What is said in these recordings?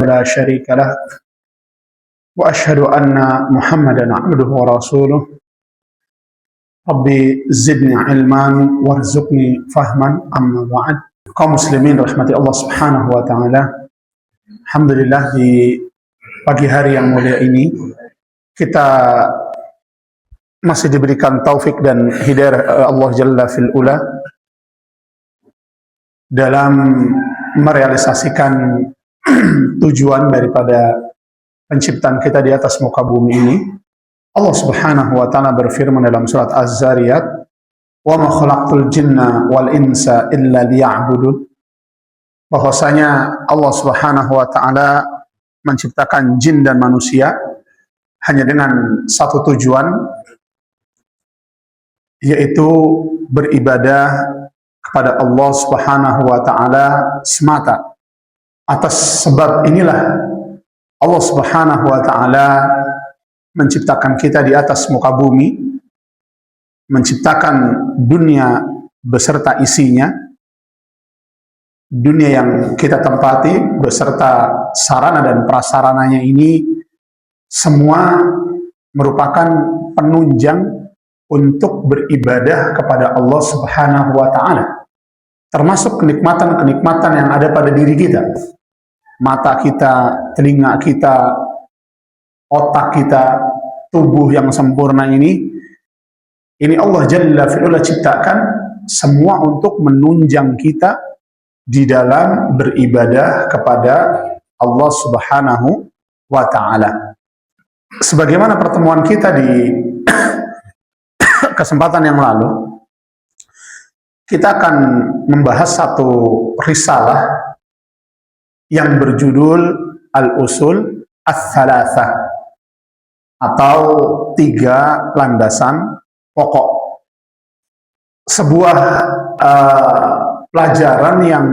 لا شريك له وأشهد أن محمدا عبده ورسوله ربي زدني علما وارزقني فهما أما بعد. Kaum muslimin rahmati Allah subhanahu wa ta'ala, alhamdulillah di pagi hari yang mulia ini kita masih diberikan taufik dan hidayah Allah Jalla fil Ula dalam merealisasikan tujuan daripada penciptaan kita di atas muka bumi ini. Allah Subhanahu wa taala berfirman dalam surat Az-Zariyat, "Wa ma khalaqtul jinna wal insa illa liya'budun." Bahwasanya Allah Subhanahu wa taala menciptakan jin dan manusia hanya dengan satu tujuan, yaitu beribadah kepada Allah Subhanahu wa taala semata. Atas sebab inilah Allah Subhanahu wa taala menciptakan kita di atas muka bumi, menciptakan dunia beserta isinya, dunia yang kita tempati beserta sarana dan prasarananya ini semua merupakan penunjang untuk beribadah kepada Allah Subhanahu wa taala. Termasuk kenikmatan-kenikmatan yang ada pada diri kita. Mata kita, telinga kita, otak kita, tubuh yang sempurna ini Allah Jalla fi'ula ciptakan semua untuk menunjang kita di dalam beribadah kepada Allah Subhanahu wa ta'ala. Sebagaimana pertemuan kita di kesempatan yang lalu, kita akan membahas satu risalah yang berjudul Al-Usul Ats-Tsalatsah, atau 3 landasan pokok. Sebuah pelajaran yang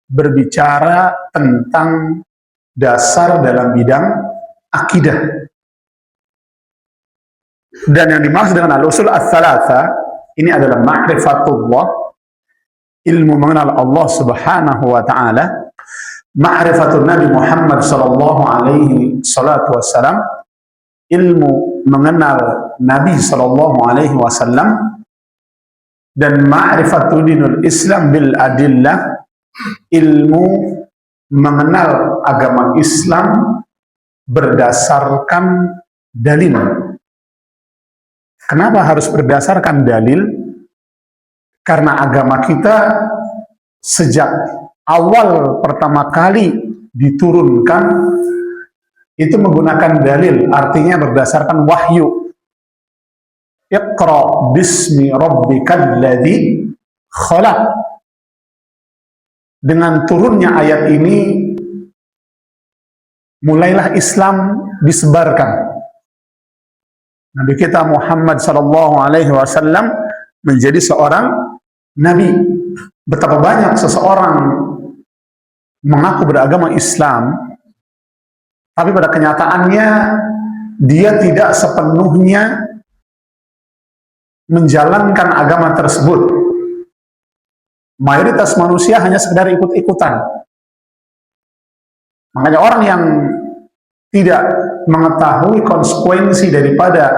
berbicara tentang dasar dalam bidang akidah. Dan yang dimaksud dengan Al-Usul Ats-Tsalatsah ini adalah ma'rifatullah, ilmu mengenal Allah Subhanahu wa taala, ma'rifatun Nabi Muhammad sallallahu alaihi salatu wassalam, ilmu mengenal Nabi sallallahu alaihi wasallam, dan ma'rifatul dinul Islam bil adillah, ilmu mengenal agama Islam berdasarkan dalil. Kenapa harus berdasarkan dalil? Karena agama kita sejak awal pertama kali diturunkan itu menggunakan dalil, artinya berdasarkan wahyu. Iqra bismi rabbikal ladzi khalaq. Dengan turunnya ayat ini mulailah Islam disebarkan. Nabi kita Muhammad sallallahu alaihi wasallam menjadi seorang nabi. Betapa banyak seseorang mengaku beragama Islam, tapi pada kenyataannya dia tidak sepenuhnya menjalankan agama tersebut. Mayoritas manusia hanya sekedar ikut-ikutan. Makanya orang yang tidak mengetahui konsekuensi daripada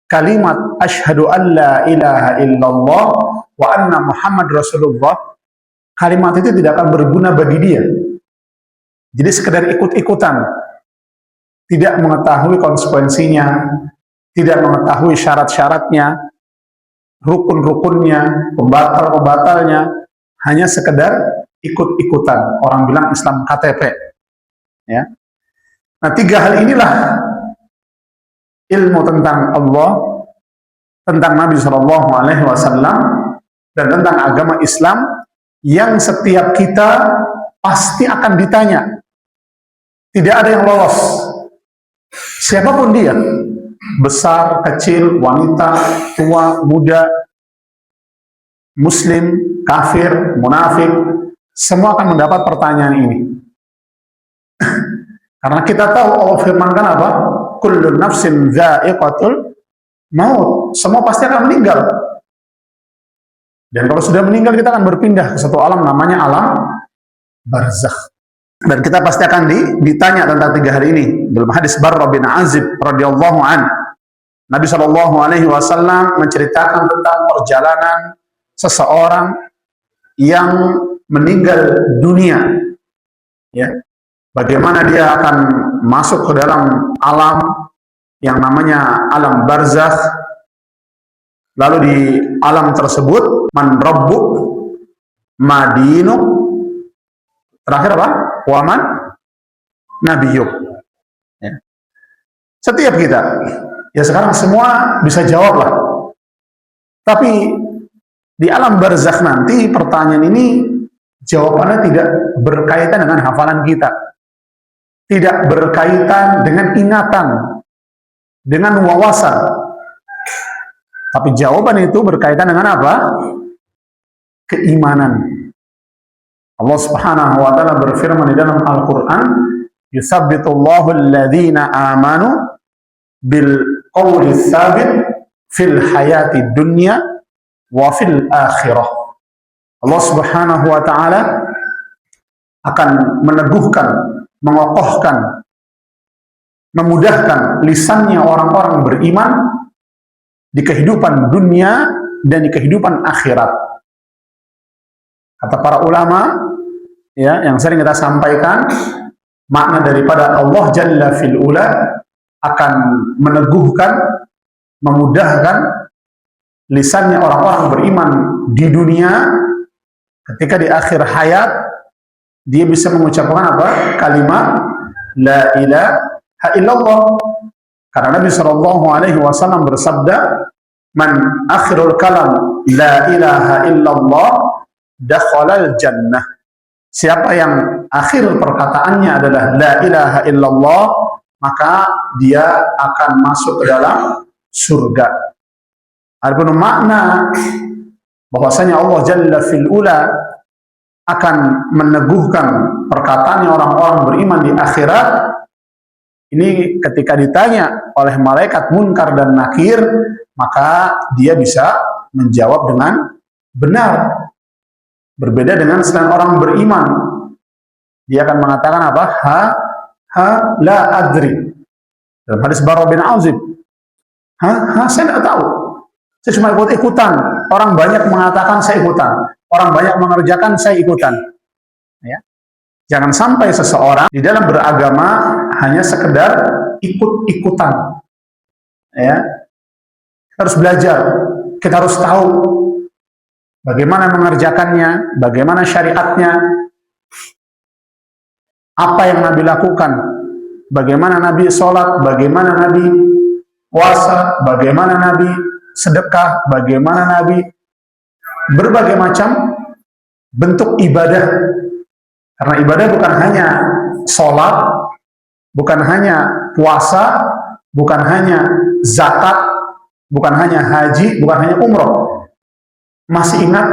kalimat asyhadu an la ilaha illallah wa anna Muhammad Rasulullah, kalimat itu tidak akan berguna bagi dia. Jadi sekedar ikut-ikutan, tidak mengetahui konsekuensinya, tidak mengetahui syarat-syaratnya, rukun-rukunnya, pembatal-pembatalnya, hanya sekedar ikut-ikutan. Orang bilang Islam KTP. Ya. Nah, 3 hal inilah ilmu tentang Allah, tentang Nabi Shallallahu Alaihi Wasallam, dan tentang agama Islam yang setiap kita pasti akan ditanya. Tidak ada yang lolos. Siapapun dia, besar, kecil, wanita, tua, muda, muslim, kafir, munafik, semua akan mendapat pertanyaan ini. Karena kita tahu Allah firmankan apa? Kullu nafsin dha'iqatul maut. Semua pasti akan meninggal. Dan kalau sudah meninggal, kita akan berpindah ke satu alam namanya alam barzakh. Dan kita pasti akan ditanya tentang 3 hari ini. Dalam hadis Barra bin Azib radhiyallahu an, Nabi Shallallahu alaihi wasallam menceritakan tentang perjalanan seseorang yang meninggal dunia, ya. Bagaimana dia akan masuk ke dalam alam yang namanya alam barzakh. Lalu di alam tersebut, man rabbuk, madinuk, terakhir apa? Waman nabiyuk. Ya. Setiap kita, ya sekarang semua bisa jawab lah. Tapi di alam barzakh nanti pertanyaan ini jawabannya tidak berkaitan dengan hafalan kita, tidak berkaitan dengan ingatan, dengan wawasan. Tapi jawaban itu berkaitan dengan apa? Keimanan. Allah Subhanahu wa taala berfirman di dalam Al-Qur'an, "Yutsabbitullahu alladhina amanu bil qawli tsabit fil hayati dunya wa fil akhirah." Allah Subhanahu wa taala akan meneguhkan, mengokohkan, memudahkan lisannya orang-orang beriman di kehidupan dunia dan di kehidupan akhirat. Kata para ulama, ya, yang sering kita sampaikan, makna daripada Allah Jalla fil Ula akan meneguhkan, memudahkan lisannya orang-orang beriman di dunia. Ketika di akhir hayat dia bisa mengucapkan apa? Kalimat la ilaha illallah. Karena Nabi Shallallahu alaihi wasallam bersabda, "Man akhirul kalam la ilaha illallah dakhalal jannah." Siapa yang akhir perkataannya adalah la ilaha illallah, maka dia akan masuk ke dalam surga. Adapun makna bahwasanya Allah Jalla fil Ula akan meneguhkan perkataannya orang-orang beriman di akhirat, ini ketika ditanya oleh malaikat Munkar dan Nakir, maka dia bisa menjawab dengan benar. Berbeda dengan selain orang beriman, dia akan mengatakan apa? La adri. Dalam hadis Barra bin Azib, saya tidak tahu. Saya cuma ikut-ikutan. Orang banyak mengatakan saya ikutan. Orang banyak mengerjakan saya ikutan. Ya. Jangan sampai seseorang di dalam beragama hanya sekedar ikut-ikutan. Ya. Kita harus belajar. Kita harus tahu bagaimana mengerjakannya, bagaimana syariatnya, apa yang Nabi lakukan, bagaimana Nabi sholat, bagaimana Nabi puasa, bagaimana Nabi sedekah, bagaimana Nabi berbagai macam bentuk ibadah. Karena ibadah bukan hanya sholat, bukan hanya puasa, bukan hanya zakat, bukan hanya haji, bukan hanya umroh. Masih ingat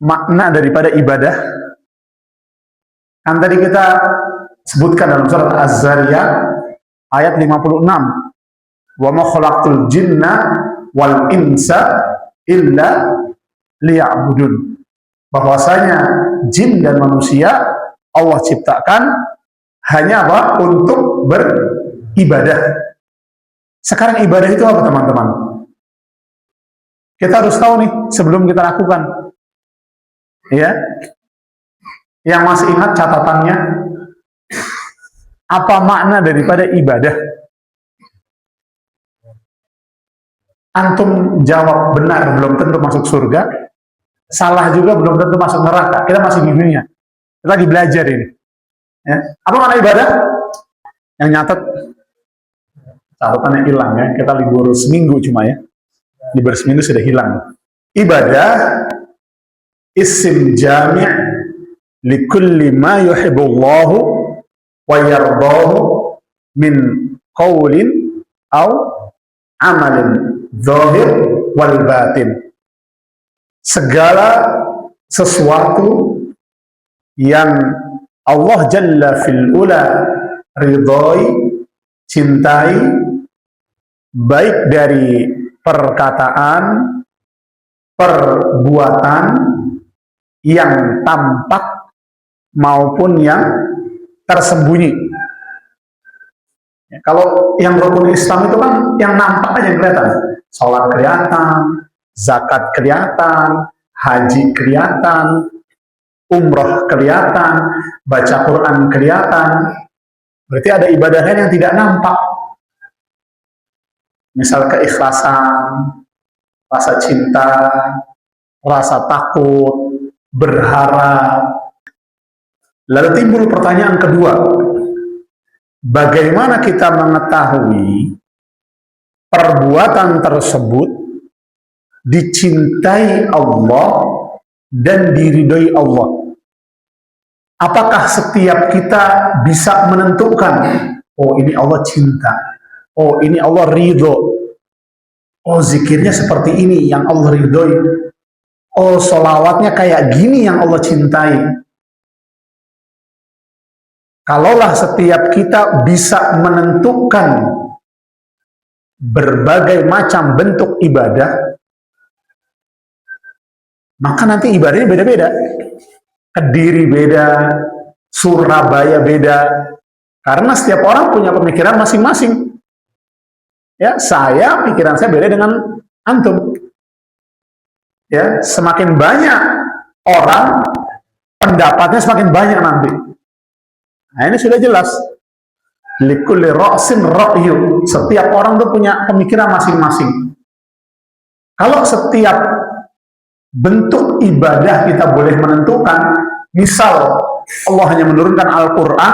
makna daripada ibadah? Kan tadi kita sebutkan dalam surat Az-Zariyat ayat 56. Wa ma khalaqtul jinna wal insa illa liya'budun. Bahwasanya jin dan manusia Allah ciptakan hanya apa? Untuk beribadah. Sekarang ibadah itu apa, teman-teman? Kita harus tahu nih sebelum kita lakukan. Ya. Yang masih ingat catatannya, apa makna daripada ibadah? Antum jawab benar belum tentu masuk surga, salah juga belum tentu masuk neraka. Kita masih di dunia, kita lagi belajar ini. Ya. Apa makna ibadah? Yang nyatet catatannya hilang ya. Kita libur seminggu cuma ya. Libur seminggu sudah hilang. Ibadah isim jami' likulli ma yuhibbullahu wa yardahu min qawlin aw amalin zahir wal batin. Segala sesuatu yang Allah Jalla fil Ula ridhoi, cintai, baik dari perkataan, perbuatan yang tampak maupun yang tersembunyi. Ya, kalau yang rukun Islam itu kan yang nampak aja yang kelihatan. Sholat kelihatan, zakat kelihatan, haji kelihatan, umroh kelihatan, baca Quran kelihatan. Berarti ada ibadah lain yang tidak nampak. Misal keikhlasan, rasa cinta, rasa takut, berharap. Lalu timbul pertanyaan kedua, bagaimana kita mengetahui perbuatan tersebut dicintai Allah dan diridhoi Allah? Apakah setiap kita bisa menentukan, oh ini Allah cinta, oh ini Allah ridho, oh zikirnya seperti ini yang Allah ridhoi, oh sholawatnya kayak gini yang Allah cintai? Kalaulah setiap kita bisa menentukan berbagai macam bentuk ibadah, maka nanti ibadahnya beda-beda. Kediri beda, Surabaya beda, karena setiap orang punya pemikiran masing-masing. Ya, pikiran saya beda dengan antum. Ya, semakin banyak orang, pendapatnya semakin banyak nanti. Nah, ini sudah jelas. Likulli ra'sin ra'yu. Setiap orang itu punya pemikiran masing-masing. Kalau setiap bentuk ibadah kita boleh menentukan, misal Allah hanya menurunkan Al-Quran,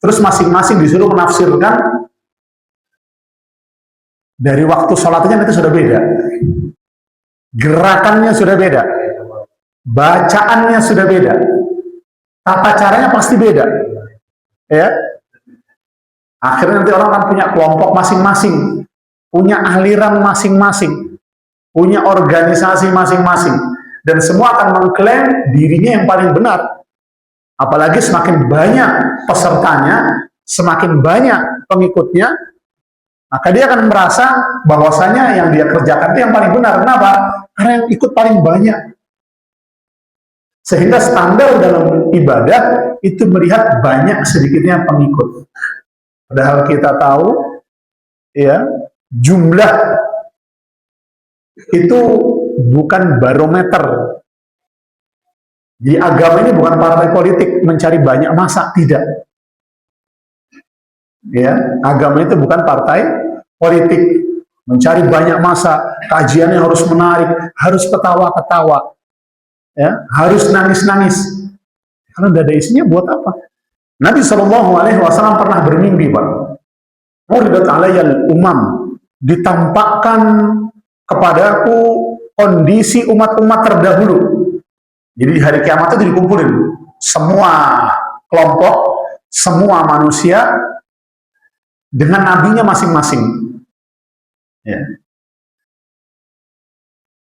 terus masing-masing disuruh menafsirkan, dari waktu sholatnya itu sudah beda, gerakannya sudah beda, bacaannya sudah beda, tata caranya pasti beda. Ya, akhirnya nanti orang akan punya kelompok masing-masing, punya aliran masing-masing, punya organisasi masing-masing, dan semua akan mengklaim dirinya yang paling benar. Apalagi semakin banyak pesertanya, semakin banyak pengikutnya, maka dia akan merasa bahwasanya yang dia kerjakan itu yang paling benar. Kenapa? Karena yang ikut paling banyak. Sehingga standar dalam ibadah itu melihat banyak sedikitnya pengikut. Padahal kita tahu, ya, jumlah itu bukan barometer. Jadi agama ini bukan partai politik mencari banyak massa, tidak. Ya, agama itu bukan partai politik mencari banyak massa, kajiannya harus menarik, harus ketawa-ketawa, ya, harus nangis-nangis. Kalau tidak ada isinya buat apa? Nabi SAW pernah bermimpi, Pak. Uridat alayyal umam, ditampakkan kepadaku kondisi umat-umat terdahulu. Jadi di hari kiamat itu dikumpulin semua kelompok, semua manusia dengan nabinya masing-masing. Ya.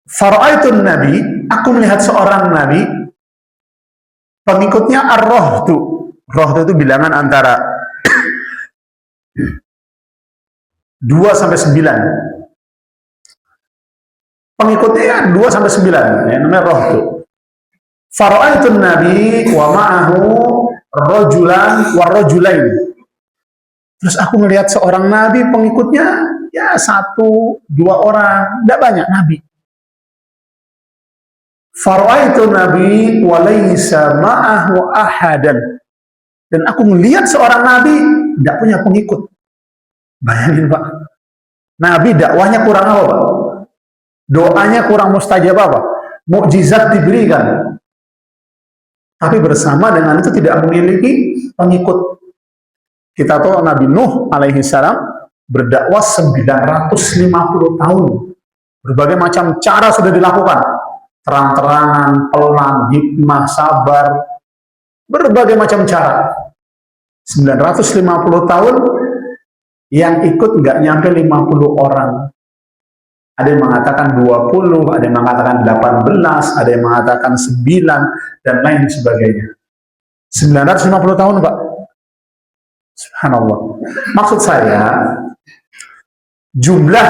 Fara'aitun nabi, aku melihat seorang nabi, pengikutnya ar-rohtu. Rohtu itu bilangan antara 2 sampai 9. Pengikutnya ya 2 sampai 9, ya, namanya rohtu. Fara'aitun nabi wa ma'ahu rajulan wa rajulain. Terus aku melihat seorang nabi, pengikutnya ya 1, 2 orang, tidak banyak nabi. Fara'aitun nabi wa laysa ma'ahu ahadan. Dan aku melihat seorang nabi tidak punya pengikut. Bayangin, Pak. Nabi dakwahnya kurang apa, Pak? Doanya kurang mustajab apa? Mukjizat diberikan. Tapi bersama dengan itu tidak memiliki pengikut. Kita tahu Nabi Nuh alaihi salam berdakwah 950 tahun. Berbagai macam cara sudah dilakukan. Terang-terangan, pelan, hikmah, sabar. Berbagai macam cara. 950 tahun, yang ikut nggak nyampe 50 orang. Ada yang mengatakan 20, ada yang mengatakan 18, ada yang mengatakan 9, dan lain sebagainya. 950 tahun, Pak. Subhanallah. Maksud saya, jumlah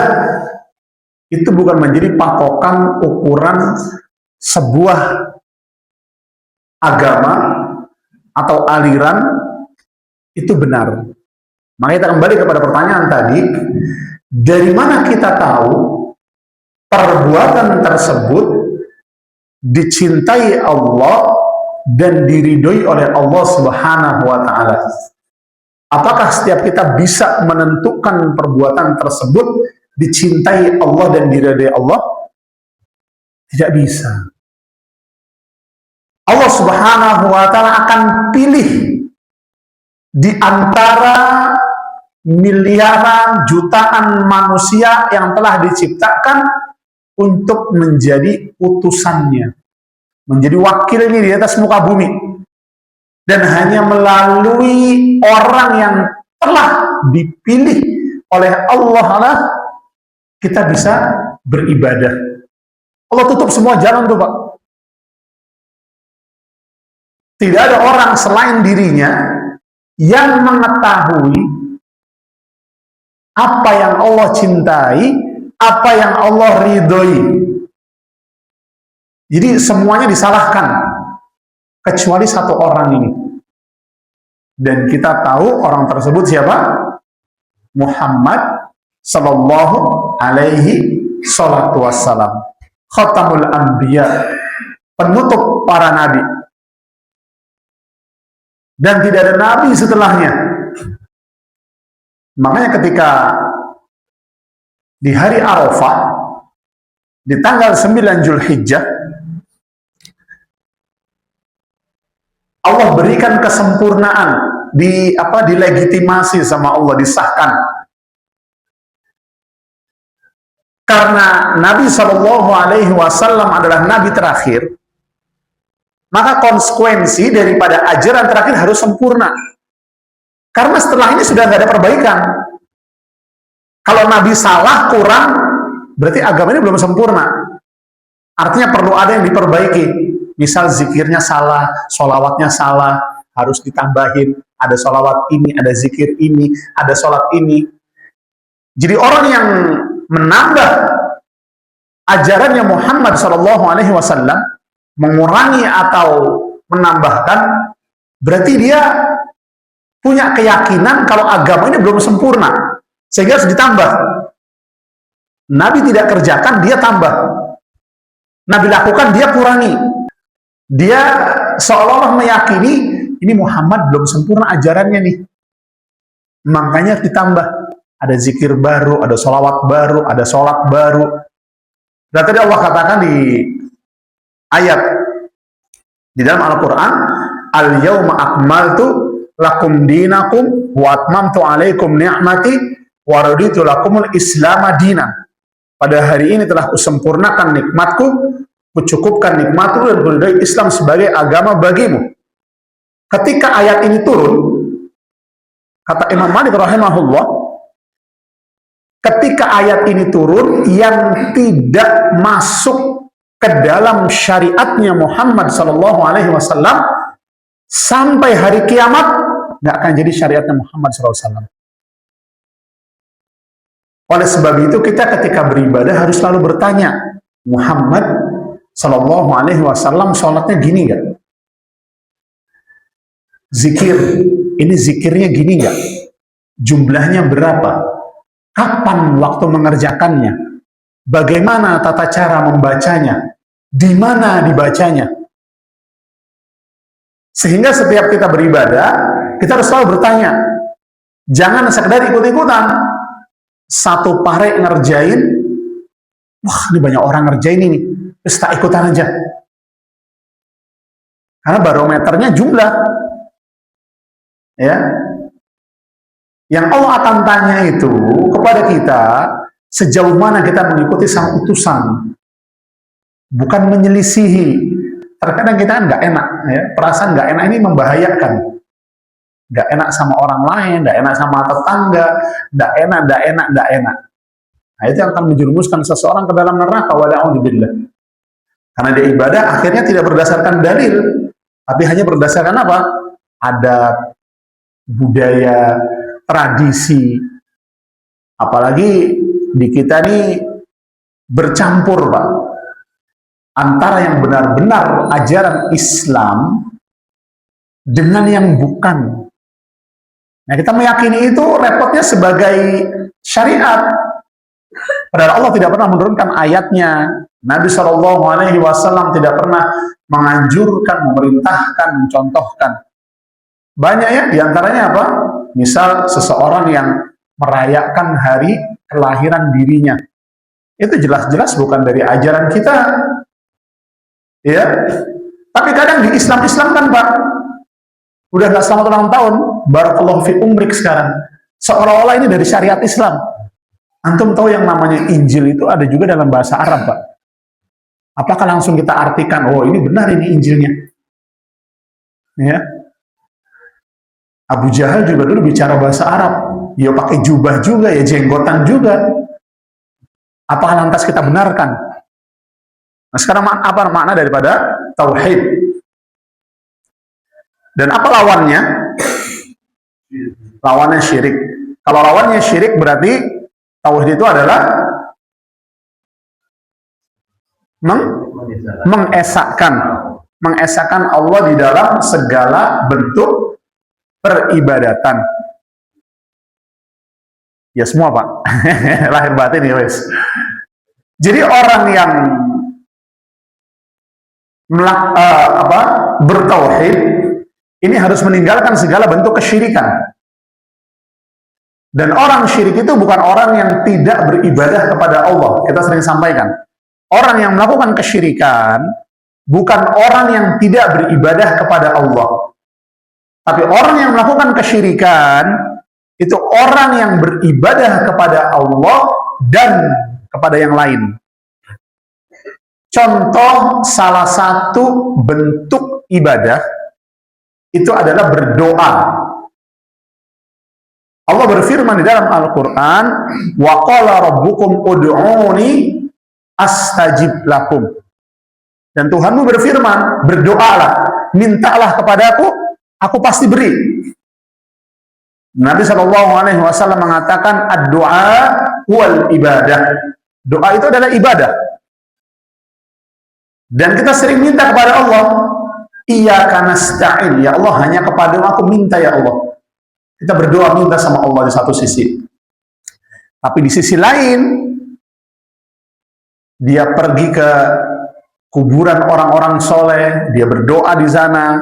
itu bukan menjadi patokan ukuran sebuah agama atau aliran itu benar. Maka kita kembali kepada pertanyaan tadi, dari mana kita tahu perbuatan tersebut dicintai Allah dan diridhoi oleh Allah Subhanahu wa taala? Apakah setiap kita bisa menentukan perbuatan tersebut dicintai Allah dan diridhoi Allah? Tidak bisa. Allah Subhanahu wa taala akan pilih di antara miliaran jutaan manusia yang telah diciptakan untuk menjadi utusannya, menjadi wakilnya di atas muka bumi. Dan hanya melalui orang yang telah dipilih oleh Allah lah kita bisa beribadah. Allah tutup semua jalan tuh Pak. Tidak ada orang selain dirinya yang mengetahui apa yang Allah cintai, apa yang Allah ridhoi. Jadi semuanya disalahkan kecuali satu orang ini. Dan kita tahu orang tersebut siapa? Muhammad sallallahu alaihi salatu wassalam, khatamul anbiya, penutup para nabi. Dan tidak ada nabi setelahnya. Makanya ketika di hari Arafah, di tanggal 9 Zulhijjah, Allah berikan kesempurnaan, dilegitimasi sama Allah, disahkan. Karena Nabi Shallallahu Alaihi Wasallam adalah Nabi terakhir, maka konsekuensi daripada ajaran terakhir harus sempurna. Karena setelah ini sudah nggak ada perbaikan. Kalau Nabi salah, kurang, berarti agama ini belum sempurna. Artinya perlu ada yang diperbaiki. Misal zikirnya salah, sholawatnya salah, harus ditambahin. Ada sholawat ini, ada zikir ini, ada sholat ini. Jadi orang yang menambah ajarannya Muhammad SAW, mengurangi atau menambahkan, berarti dia punya keyakinan kalau agama ini belum sempurna, sehingga harus ditambah. Nabi tidak kerjakan, dia tambah. Nabi lakukan, dia kurangi. Dia seolah-olah meyakini ini Muhammad belum sempurna ajarannya nih, makanya ditambah. Ada zikir baru, ada sholawat baru, ada sholat baru. Dan tadi Allah katakan di ayat di dalam Al-Quran, al-yawma akmaltu lakum dinakum wa atmamtu alaikum ni'mati wa raditu lakumul islama dinan. Pada hari ini telah kusempurnakan nikmatku, kucukupkan nikmatku dan kuridhoi Islam sebagai agama bagimu. Ketika ayat ini turun, kata Imam Malik rahimahullah, ketika ayat ini turun, yang tidak masuk ke dalam syariatnya Muhammad SAW sampai hari kiamat nggak akan jadi syariatnya Muhammad SAW. Oleh sebab itu kita ketika beribadah harus selalu bertanya, Muhammad SAW sholatnya gini nggak? Zikir, ini zikirnya gini nggak? Jumlahnya berapa? Kapan waktu mengerjakannya? Bagaimana tata cara membacanya? Di mana dibacanya? Sehingga setiap kita beribadah, kita harus selalu bertanya. Jangan sekedar ikut-ikutan. Satu pare ngerjain, wah ini banyak orang ngerjain ini, terus tak ikutan aja. Karena barometernya jumlah. Ya. Yang Allah akan tanya itu kepada kita, sejauh mana kita mengikuti sang utusan, bukan menyelisihi. Terkadang kita kan nggak enak, ya. Perasaan nggak enak ini membahayakan. Nggak enak sama orang lain, nggak enak sama tetangga, nggak enak. Nah, itu yang akan menjerumuskan seseorang ke dalam neraka. Wala'udzubillah. Karena dia ibadah akhirnya tidak berdasarkan dalil, tapi hanya berdasarkan apa? Adat, budaya, tradisi. Apalagi di kita ini bercampur Pak, antara yang benar-benar ajaran Islam dengan yang bukan. Nah, kita meyakini itu repotnya sebagai syariat. Padahal Allah tidak pernah menurunkan ayatnya. Nabi SAW tidak pernah menganjurkan, memerintahkan, mencontohkan. Banyak ya, diantaranya apa? Misal seseorang yang merayakan hari kelahiran dirinya. Itu jelas-jelas bukan dari ajaran kita. Ya. Tapi kadang di Islam kan, Pak, udah nggak selamat ulang tahun, barakallahu fi umrik sekarang. Seolah-olah ini dari syariat Islam. Antum tahu yang namanya Injil itu ada juga dalam bahasa Arab, Pak. Apakah langsung kita artikan, oh ini benar ini Injilnya? Ya. Abu Jahal juga dulu bicara bahasa Arab. Ya pakai jubah juga, ya jenggotan juga. Apakah lantas kita benarkan? Nah, sekarang apa makna daripada tauhid? Dan apa lawannya? Lawannya syirik. Kalau lawannya syirik berarti tauhid itu adalah mengesahkan Allah di dalam segala bentuk peribadatan. Ya semua, Pak. Lahir batin ya wes. Jadi orang yang bertauhid ini harus meninggalkan segala bentuk kesyirikan. Dan orang syirik itu bukan orang yang tidak beribadah kepada Allah. Kita sering sampaikan. Orang yang melakukan kesyirikan bukan orang yang tidak beribadah kepada Allah. Tapi orang yang melakukan kesyirikan itu orang yang beribadah kepada Allah dan kepada yang lain. Contoh salah satu bentuk ibadah itu adalah berdoa. Allah berfirman di dalam Al-Quran, wa qala rabbukum ud'uni astajib lakum. Dan Tuhanmu berfirman, berdoalah, mintalah kepadaku, aku pasti beri. Nabi SAW mengatakan, ad-du'a wal ibadah. Doa itu adalah ibadah. Dan kita sering minta kepada Allah, iyyaka nasta'in, ya Allah, hanya kepadamu aku minta ya Allah. Kita berdoa minta sama Allah di satu sisi. Tapi di sisi lain, dia pergi ke kuburan orang-orang soleh, dia berdoa di sana,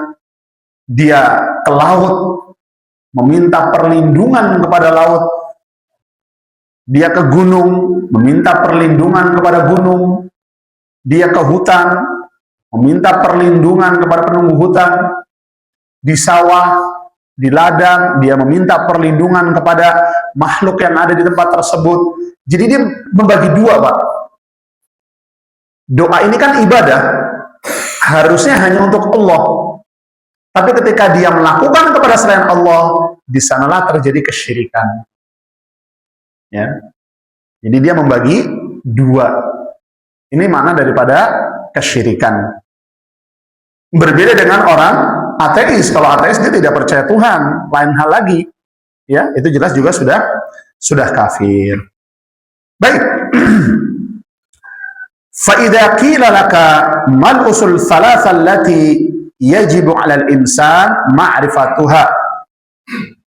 dia ke laut, meminta perlindungan kepada laut, dia ke gunung, meminta perlindungan kepada gunung, dia ke hutan, meminta perlindungan kepada penunggu hutan, di sawah, di ladang, dia meminta perlindungan kepada makhluk yang ada di tempat tersebut. Jadi dia membagi dua, Pak. Doa ini kan ibadah, harusnya hanya untuk Allah. Tapi ketika dia melakukan kepada selain Allah, di sanalah terjadi kesyirikan. Ya. Jadi dia membagi dua. Ini makna daripada kesyirikan. Berbeda dengan orang ateis. Kalau ateis dia tidak percaya Tuhan, lain hal lagi. Ya, itu jelas juga sudah kafir. Baik. Fa idza qila laka mal usul thalatha allati yajibu 'ala al-insan ma'rifatuha.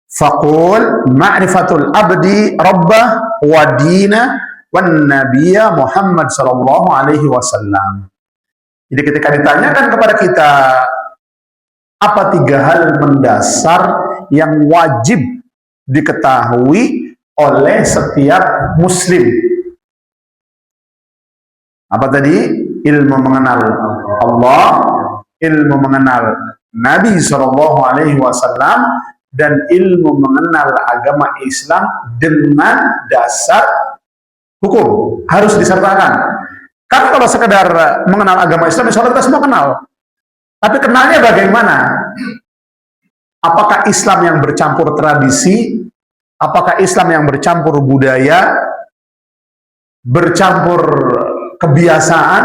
Faqul ma'rifatul abdi rabbah wa dinah wan nabiyya Muhammad sallallahu alaihi wasallam. Jadi ketika ditanyakan kepada kita apa tiga hal mendasar yang wajib diketahui oleh setiap muslim? Apa tadi? Ilmu mengenal Allah, ilmu mengenal Nabi Shallallahu Alaihi Wasallam, dan ilmu mengenal agama Islam dengan dasar hukum harus disertakan. Karena kalau sekedar mengenal agama Islam, insya Allah kita semua kenal. Tapi kenalnya bagaimana? Apakah Islam yang bercampur tradisi? Apakah Islam yang bercampur budaya? Bercampur kebiasaan?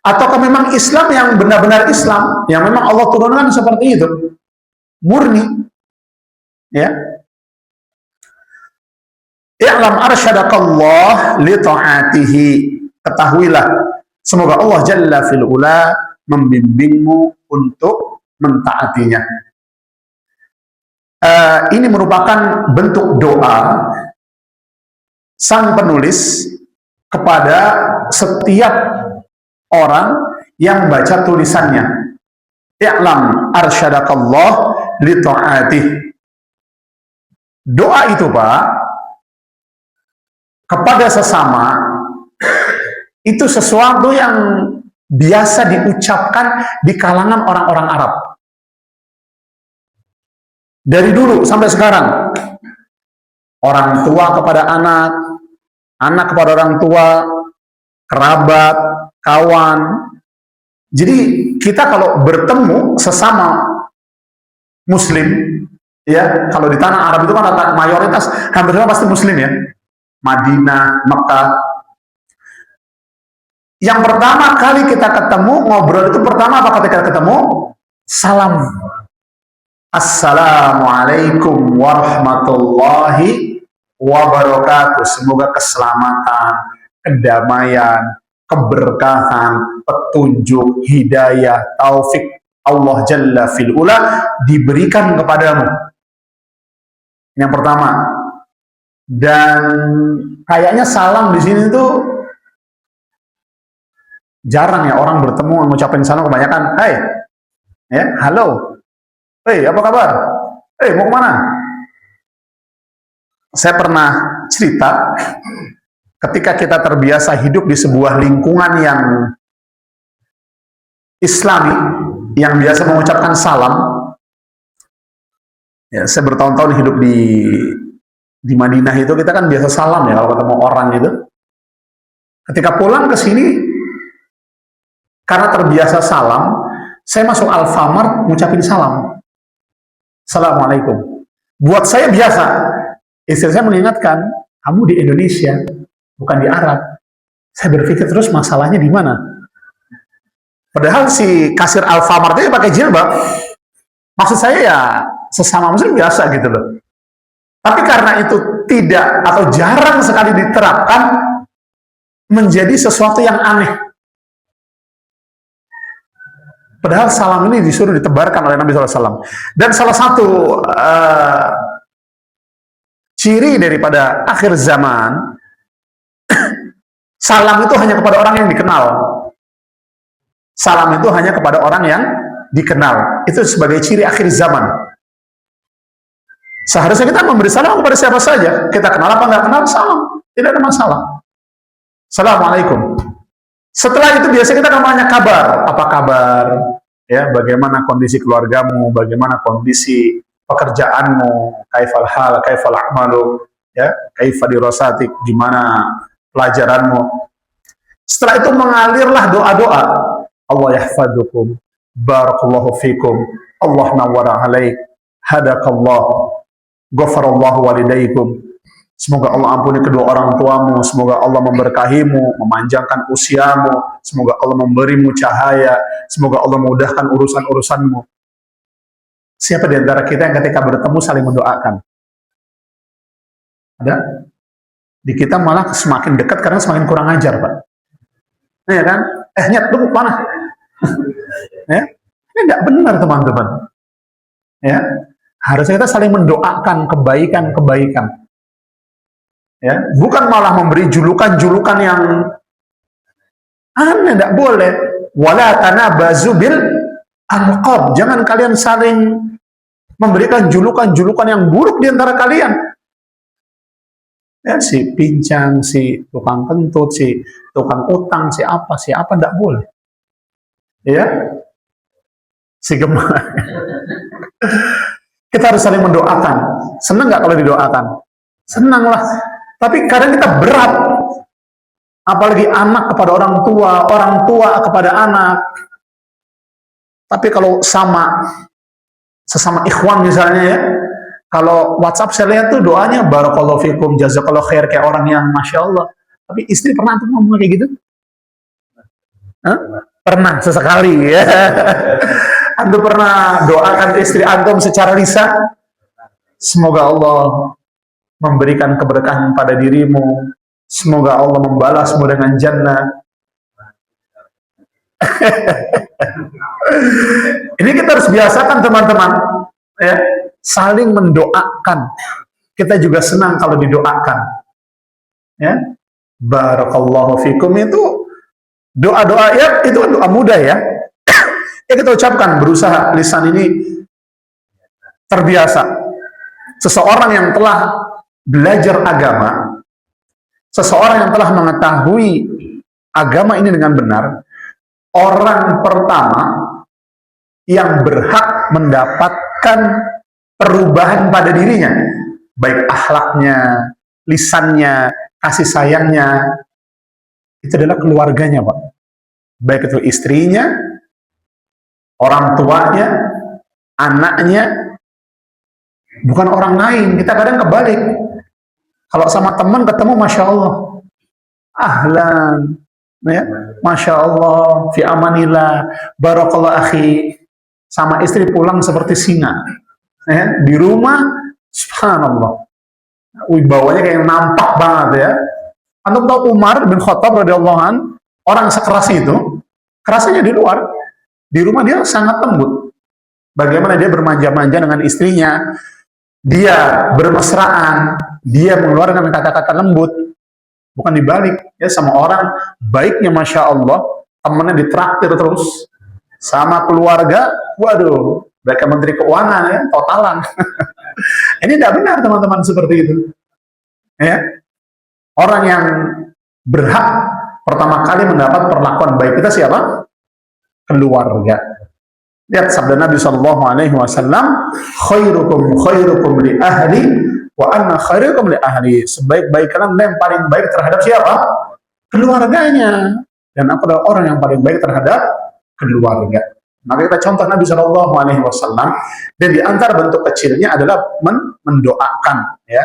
Ataukah memang Islam yang benar-benar Islam? Yang memang Allah turunkan seperti itu? Murni. Ya. I'lam arsyadakallah li ta'atihi. Ketahuilah, semoga Allah Jalla fil Ula membimbingmu untuk mentaatinya. Ini merupakan bentuk doa sang penulis kepada setiap orang yang baca tulisannya. I'lam arsyadakallah li ta'atih. Doa itu, Pak, kepada sesama itu sesuatu yang biasa diucapkan di kalangan orang-orang Arab. Dari dulu sampai sekarang. Orang tua kepada anak, anak kepada orang tua, kerabat, kawan. Jadi kita kalau bertemu sesama muslim, ya, kalau di tanah Arab itu kan mayoritas hampir semua pasti muslim ya. Madinah, Mekah. Yang pertama kali kita ketemu, ngobrol itu pertama apa ketika ketemu? Salam. Assalamualaikum warahmatullahi wabarakatuh. Semoga keselamatan, kedamaian, keberkahan, petunjuk, hidayah, taufik Allah Jalla fil Ula diberikan kepadamu. Yang pertama. Dan kayaknya salam di sini tuh jarang ya orang bertemu mengucapkan salam, kebanyakan hai, ya, halo, hei, apa kabar, hei, mau kemana? Saya pernah cerita ketika kita terbiasa hidup di sebuah lingkungan yang Islami, yang biasa mengucapkan salam. Ya, saya bertahun-tahun hidup di Madinah itu, kita kan biasa salam ya kalau ketemu orang itu. Ketika pulang ke sini, karena terbiasa salam, saya masuk Alfamart ngucapin salam. Assalamualaikum. Buat saya biasa. Istri saya mengingatkan, kamu di Indonesia, bukan di Arab. Saya berpikir terus masalahnya di mana? Padahal si kasir Alfamart itu pakai jilbab. Maksud saya ya sesama muslim biasa gitu loh. Tapi karena itu tidak atau jarang sekali diterapkan, menjadi sesuatu yang aneh. Padahal salam ini disuruh ditebarkan oleh Nabi SAW. Dan salah satu ciri daripada akhir zaman, salam itu hanya kepada orang yang dikenal. Salam itu hanya kepada orang yang dikenal. Itu sebagai ciri akhir zaman. Seharusnya kita memberi salam kepada siapa saja. Kita kenal apa nggak kenal, salam. Tidak ada masalah. Assalamualaikum. Setelah itu biasanya kita akan tanya kabar. Apa kabar? Ya, bagaimana kondisi keluargamu? Bagaimana kondisi pekerjaanmu? Kaifal hal, kaifal a'malu, ya, kaifal dirasatik, gimana pelajaranmu? Setelah itu mengalirlah doa-doa. Allah yahfadukum, barakallahu fikum, Allah nawwara alaik, hadakallah, ghafarallahu walidaykum. Semoga Allah ampuni kedua orang tuamu, semoga Allah memberkahimu, memanjangkan usiamu, semoga Allah memberimu cahaya, semoga Allah memudahkan urusan-urusanmu. Siapa di antara kita yang ketika bertemu saling mendoakan? Ada? Di kita malah semakin dekat karena semakin kurang ajar, Pak. Ya kan? Nyat, lu mana? Ya? Ini tidak benar, teman-teman. Ya, harusnya kita saling mendoakan kebaikan-kebaikan. Ya, bukan malah memberi julukan-julukan yang aneh, tidak boleh. Wala tanabazu bil alqab. Jangan kalian saling memberikan julukan-julukan yang buruk di antara kalian. Ya, si pincang, si tukang kentut, si tukang utang, si apa, tidak boleh. Ya, si gemar. Kita harus saling mendoakan. Senang nggak kalau didoakan? Senanglah. Tapi kadang kita berat. Apalagi anak kepada orang tua kepada anak. Tapi kalau sesama ikhwan misalnya ya, kalau WhatsApp saya lihat tuh doanya barakallahu fikum, jazakallahu khair, kayak orang yang Masya Allah. Tapi istri pernah tuh ngomong kayak gitu? Hah? Pernah sesekali ya. Antum pernah doakan istri antum secara lisan? Semoga Allah memberikan keberkahan pada dirimu. Semoga Allah membalasmu dengan jannah. Ini kita harus biasakan, teman-teman. ya, saling mendoakan. Kita juga senang kalau didoakan. Ya, barakallahu fikum itu doa-doa ya, itu doa mudah ya. Ya kita ucapkan, berusaha lisan ini terbiasa. Seseorang yang telah belajar agama, seseorang yang telah mengetahui agama ini dengan benar, orang pertama yang berhak mendapatkan perubahan pada dirinya, baik akhlaknya, lisannya, kasih sayangnya, itu adalah keluarganya, Pak. Baik itu istrinya, orang tuanya, anaknya, bukan orang lain. Kita kadang kebalik. Kalau sama teman ketemu, Masya Allah, ahlan, ya, Masya Allah, fi amanillah, barakallah akhi. Sama istri pulang seperti singa. Ya, di rumah, subhanallah, wibawanya kayak nampak banget ya. Antum tahu Umar bin Khattab radhiyallahu an, orang sekeras itu, kerasnya di luar, di rumah dia sangat lembut. Bagaimana dia bermanja-manja dengan istrinya, dia bermesraan, dia mengeluarkan kata-kata lembut, bukan dibalik ya. Sama orang baiknya Masya Allah, temennya ditraktir terus, sama keluarga, waduh, mereka menteri keuangan ya, totalan. Ini tidak benar teman-teman seperti itu. Ya, orang yang berhak pertama kali mendapat perlakuan baik kita siapa? Keluarga. Lihat sabda Nabi Shallallahu Alaihi Wasallam, khairukum khairukum li ahli, wa anna khairukum li ahli. Sebaik-baik kalian yang paling baik terhadap siapa? Keluarganya. Dan aku adalah orang yang paling baik terhadap keluarga. Maka kita contoh Nabi Shallallahu Alaihi Wasallam, dan di antara bentuk kecilnya adalah mendoakan, ya,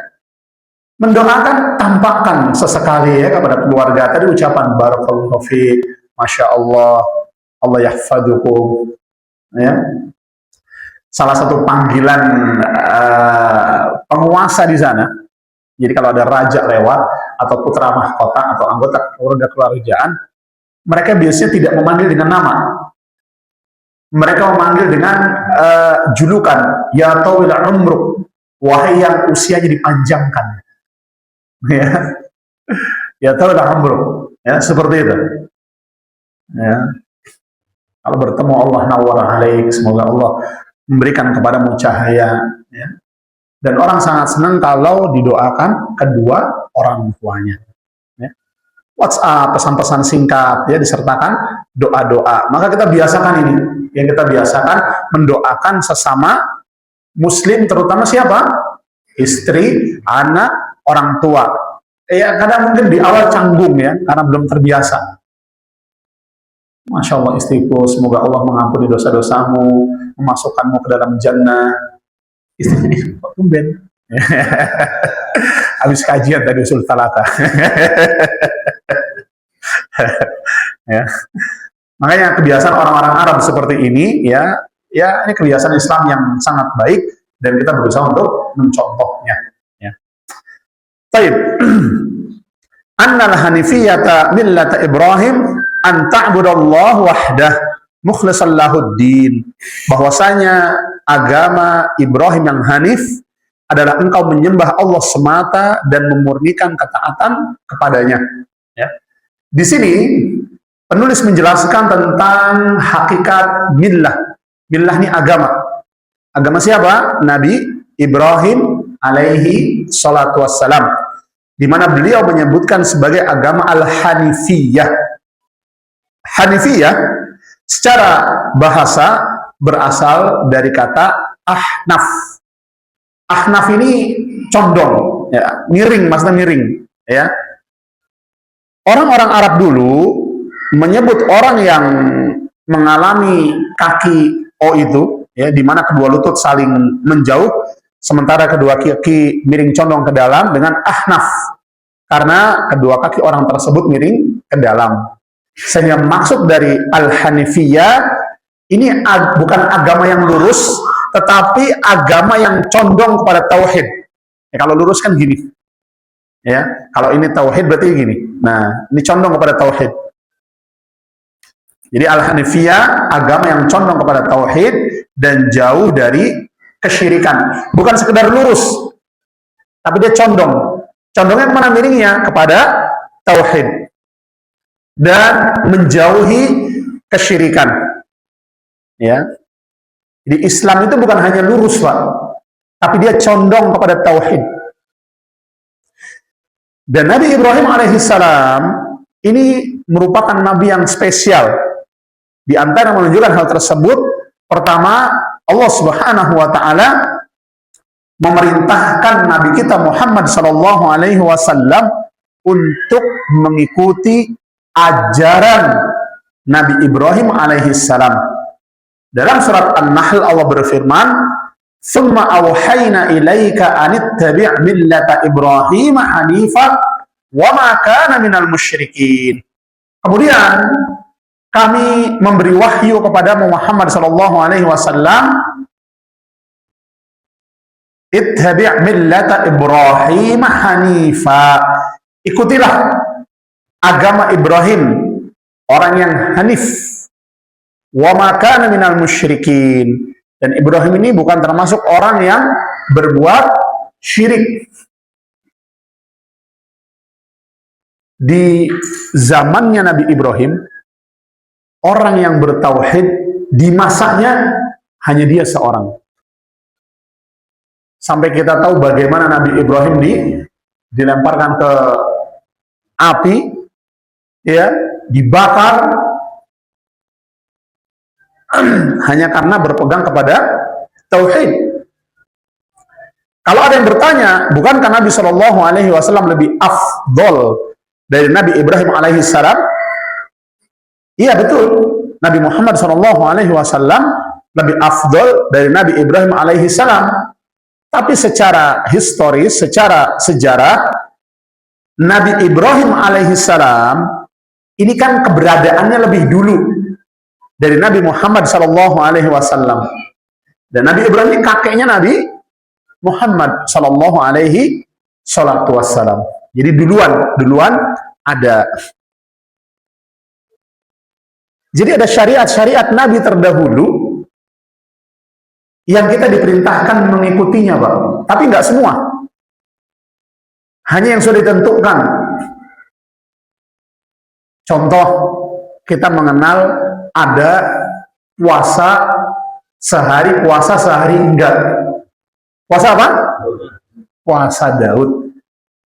mendoakan, tampakkan sesekali ya kepada keluarga. Tadi ucapan barakallahu fiik, Masya Allah, Allah yahfadukum, ya. Salah satu panggilan penguasa di sana. Jadi kalau ada raja lewat atau putra mahkota atau anggota keluarga kerajaan, mereka biasanya tidak memanggil dengan nama. Mereka memanggil dengan julukan, ya tawil umruk, wahai yang usianya dipanjangkan. Ya, ya tawil umruk, ya, seperti itu. Ya. Kalau bertemu Allah nawwara alaik, semoga Allah memberikan kepadamu cahaya, ya. Dan orang sangat senang kalau didoakan kedua orang tuanya. Ya. WhatsApp, pesan-pesan singkat, ya, disertakan doa-doa. Maka kita biasakan ini, yang kita biasakan mendoakan sesama Muslim, terutama siapa? Istri, anak, orang tua. Ya, kadang mungkin di awal canggung ya, karena belum terbiasa. Masya Allah istriku, semoga Allah mengampuni dosa-dosamu, memasukkanmu ke dalam jannah. Istrinya, kok tumben? Habis kajian tadi usul talata. Ya. Makanya kebiasaan orang-orang Arab seperti ini, ya, ya, ini kebiasaan Islam yang sangat baik dan kita berusaha untuk mencontohnya. Ya. Baik. Annal hanifiyata millata Ibrahim an ta'budallah wahdah mukhlishan lahuddin. Bahwasanya agama Ibrahim yang hanif adalah engkau menyembah Allah semata dan memurnikan ketaatan kepadanya. Ya. Di sini penulis menjelaskan tentang hakikat millah. Millah ini agama. Agama siapa? Nabi Ibrahim alaihi salatu wassalam. Di mana beliau menyebutkan sebagai agama al-hanifiyah. Hanifiyah secara bahasa berasal dari kata ahnaf. Ahnaf ini condong, ya, miring, maksudnya miring, ya. Orang-orang Arab dulu menyebut orang yang mengalami kaki O itu, ya, di mana kedua lutut saling menjauh, sementara kedua kaki miring condong ke dalam, dengan ahnaf, karena kedua kaki orang tersebut miring ke dalam. Sehingga maksud dari al-hanifiyah ini bukan agama yang lurus, tetapi agama yang condong kepada tauhid. Ya, kalau lurus kan gini, ya. Kalau ini tauhid berarti gini. Nah, ini condong kepada tauhid. Jadi al-hanifiyah agama yang condong kepada tauhid dan jauh dari kesyirikan. Bukan sekedar lurus, tapi dia condong. Condongnya kemana miringnya? Kepada tauhid dan menjauhi kesyirikan. Ya, jadi Islam itu bukan hanya lurus, Pak, tapi dia condong kepada tauhid. Dan Nabi Ibrahim alaihissalam ini merupakan nabi yang spesial. Di antara yang menunjukkan hal tersebut, pertama, Allah Subhanahu wa taala memerintahkan Nabi kita Muhammad sallallahu alaihi wasallam untuk mengikuti ajaran Nabi Ibrahim alaihissalam. Dalam surat An-Nahl Allah berfirman, "Tsumma awhayna ilaika an ittabi' millata Ibrahim hanifa wa ma kana minal musyrikin." Kemudian kami memberi wahyu kepada Muhammad sallallahu alaihi wasallam, "Ittabi' millata Ibrahim hanifa." Ikutilah agama Ibrahim, orang yang hanif. Wa ma kana minal musyrikin. Dan Ibrahim ini bukan termasuk orang yang berbuat syirik. Di zamannya Nabi Ibrahim, orang yang bertauhid di masanya hanya dia seorang. Sampai kita tahu bagaimana Nabi Ibrahim dilemparkan ke api, ya, dibakar hanya karena berpegang kepada tauhid. Kalau ada yang bertanya, bukankah Nabi Shallallahu Alaihi Wasallam lebih afdol dari Nabi Ibrahim alaihissalam? Iya, betul. Nabi Muhammad Shallallahu Alaihi Wasallam lebih afdol dari Nabi Ibrahim alaihissalam. Tapi secara historis, secara sejarah, Nabi Ibrahim alaihissalam ini kan keberadaannya lebih dulu dari Nabi Muhammad Sallallahu Alaihi Wasallam. Dan Nabi Ibrahim ini kakeknya Nabi Muhammad Sallallahu Alaihi Wasallam. Jadi duluan ada. Jadi ada syariat-syariat Nabi terdahulu yang kita diperintahkan mengikutinya, Pak. Tapi nggak semua. Hanya yang sudah ditentukan. Contoh, kita mengenal ada puasa sehari enggak. Puasa apa? Puasa Daud.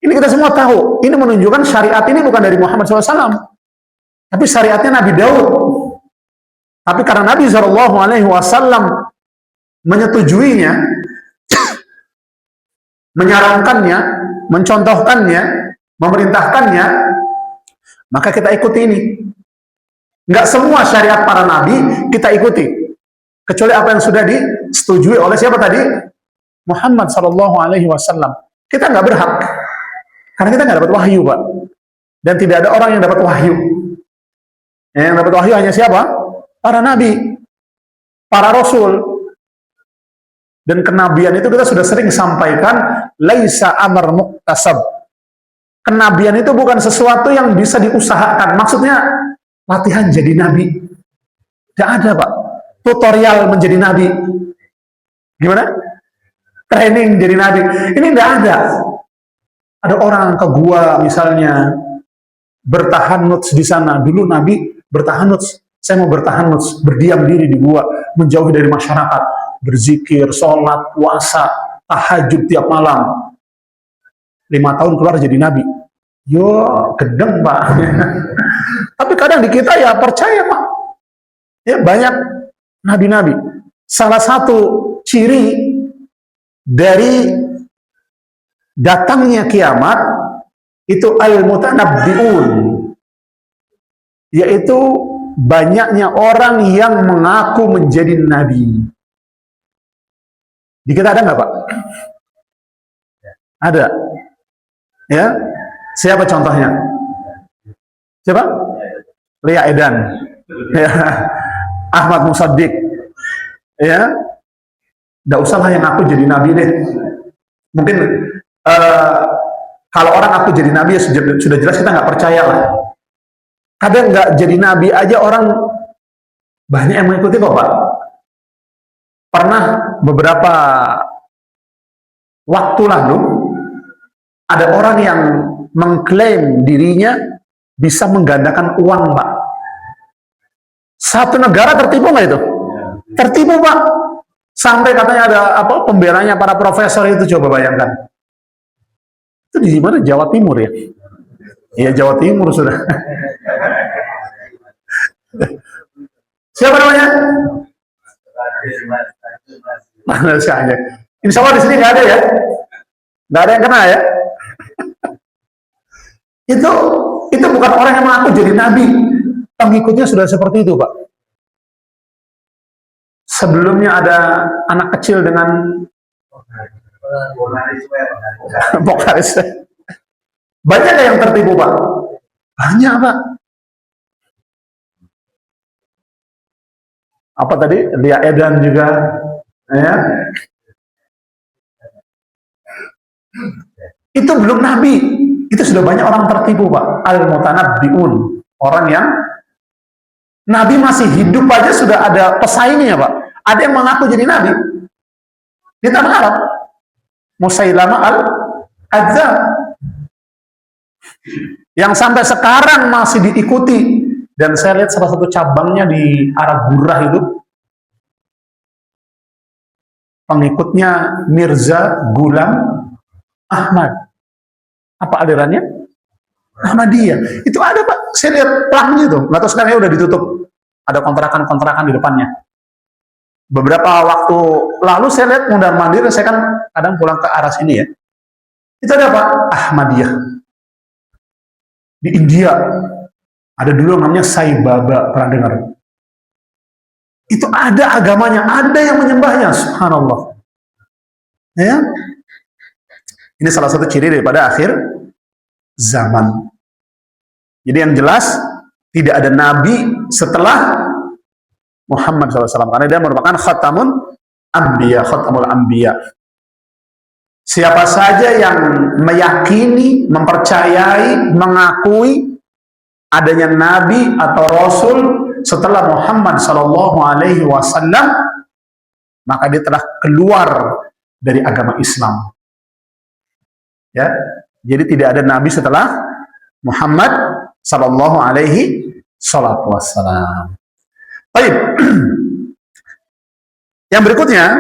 Ini kita semua tahu. Ini menunjukkan syariat ini bukan dari Muhammad SAW, tapi syariatnya Nabi Daud. Tapi karena Nabi SAW menyetujuinya, menyarankannya, mencontohkannya, memerintahkannya, maka kita ikuti ini. Nggak semua syariat para nabi kita ikuti, kecuali apa yang sudah disetujui oleh siapa tadi? Muhammad Sallallahu Alaihi Wasallam. Kita nggak berhak, karena kita nggak dapat wahyu, Pak. Dan tidak ada orang yang dapat wahyu. Yang dapat wahyu hanya siapa? Para nabi, para rasul. Dan kenabian itu kita sudah sering sampaikan, laisa amar muktasab. Kenabian itu bukan sesuatu yang bisa diusahakan. Maksudnya latihan jadi nabi. Tidak ada, Pak. Tutorial menjadi nabi. Gimana? Training jadi nabi. Ini tidak ada. Ada orang ke gua misalnya, bertahannuts di sana. Dulu nabi bertahannuts. Saya mau bertahannuts, berdiam diri di gua, menjauhi dari masyarakat, berzikir, sholat, puasa, tahajud tiap malam. 5 tahun keluar jadi nabi. Yo, gedeng, Pak. Tapi kadang di kita ya percaya, Pak. Ya, banyak nabi-nabi. Salah satu ciri dari datangnya kiamat itu al-mutanabbi'un, yaitu banyaknya orang yang mengaku menjadi nabi. Di kita ada nggak, Pak? Ada. Ya, siapa contohnya? Siapa? Lia Edan, ya. Ahmad Musaddiq, ya. Nggak usah lah yang aku jadi nabi deh. Mungkin kalau orang aku jadi nabi ya sudah jelas kita nggak percaya lah. Kadang nggak jadi nabi aja orang banyak yang mengikuti kok, Pak. Pernah beberapa waktu lalu ada orang yang mengklaim dirinya bisa menggandakan uang, Pak. Satu negara tertipu nggak itu? Tertipu, Pak. Sampai katanya ada apa pembelanya para profesor itu, coba bayangkan. Itu di mana? Jawa Timur ya? Iya, Jawa Timur sudah. Siapa namanya? Mana saja. Insya Allah di sini nggak ada ya? Nggak ada yang kena ya? Itu bukan orang yang mengaku jadi nabi. Pengikutnya sudah seperti itu, Pak. Sebelumnya ada anak kecil dengan vokalis. Banyak yang tertipu, Pak. Banyak, Pak. Apa tadi? Lia Edan juga, ya. Itu belum nabi. Itu sudah banyak orang tertipu, Pak. Al-mutanabbi'un. Orang yang nabi masih hidup aja sudah ada pesaingnya, Pak. Ada yang mengaku jadi nabi di tanah Arab. Musailamah al-Kadzdzab. Yang sampai sekarang masih diikuti. Dan saya lihat salah satu cabangnya di Arab Gurah itu. Pengikutnya Mirza Ghulam Ahmad. Apa alirannya? Ahmadiyah. Itu ada, Pak. Saya lihat pelangnya itu. Nggak tahu sekarang udah ditutup. Ada kontrakan-kontrakan di depannya. Beberapa waktu lalu saya lihat mundar-mandir, saya kan kadang pulang ke arah sini ya. Itu ada, Pak, Ahmadiyah. Di India. Ada dulu namanya Sai Baba, pernah dengar? Itu ada agamanya, ada yang menyembahnya, subhanallah. Ya. Ini salah satu ciri daripada akhir zaman. Jadi yang jelas, tidak ada nabi setelah Muhammad SAW, karena dia merupakan khatamul anbiya. Siapa saja yang meyakini, mempercayai, mengakui adanya nabi atau rasul setelah Muhammad SAW, maka dia telah keluar dari agama Islam. Ya, jadi tidak ada nabi setelah Muhammad SAW. Baik. Yang berikutnya,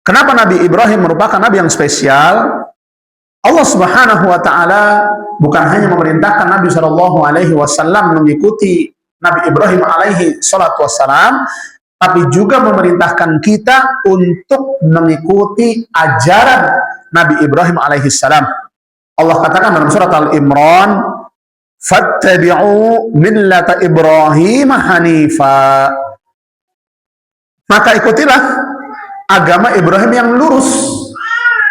kenapa Nabi Ibrahim merupakan nabi yang spesial? Allah Subhanahu wa taala bukan hanya memerintahkan Nabi SAW mengikuti Nabi Ibrahim alaihi salatu wassalam, tapi juga memerintahkan kita untuk mengikuti ajaran Nabi Ibrahim alaihi salam. Allah katakan dalam surat Al-Imran, "Fattabi'u millata Ibrahim hanifa." Maka ikutilah agama Ibrahim yang lurus.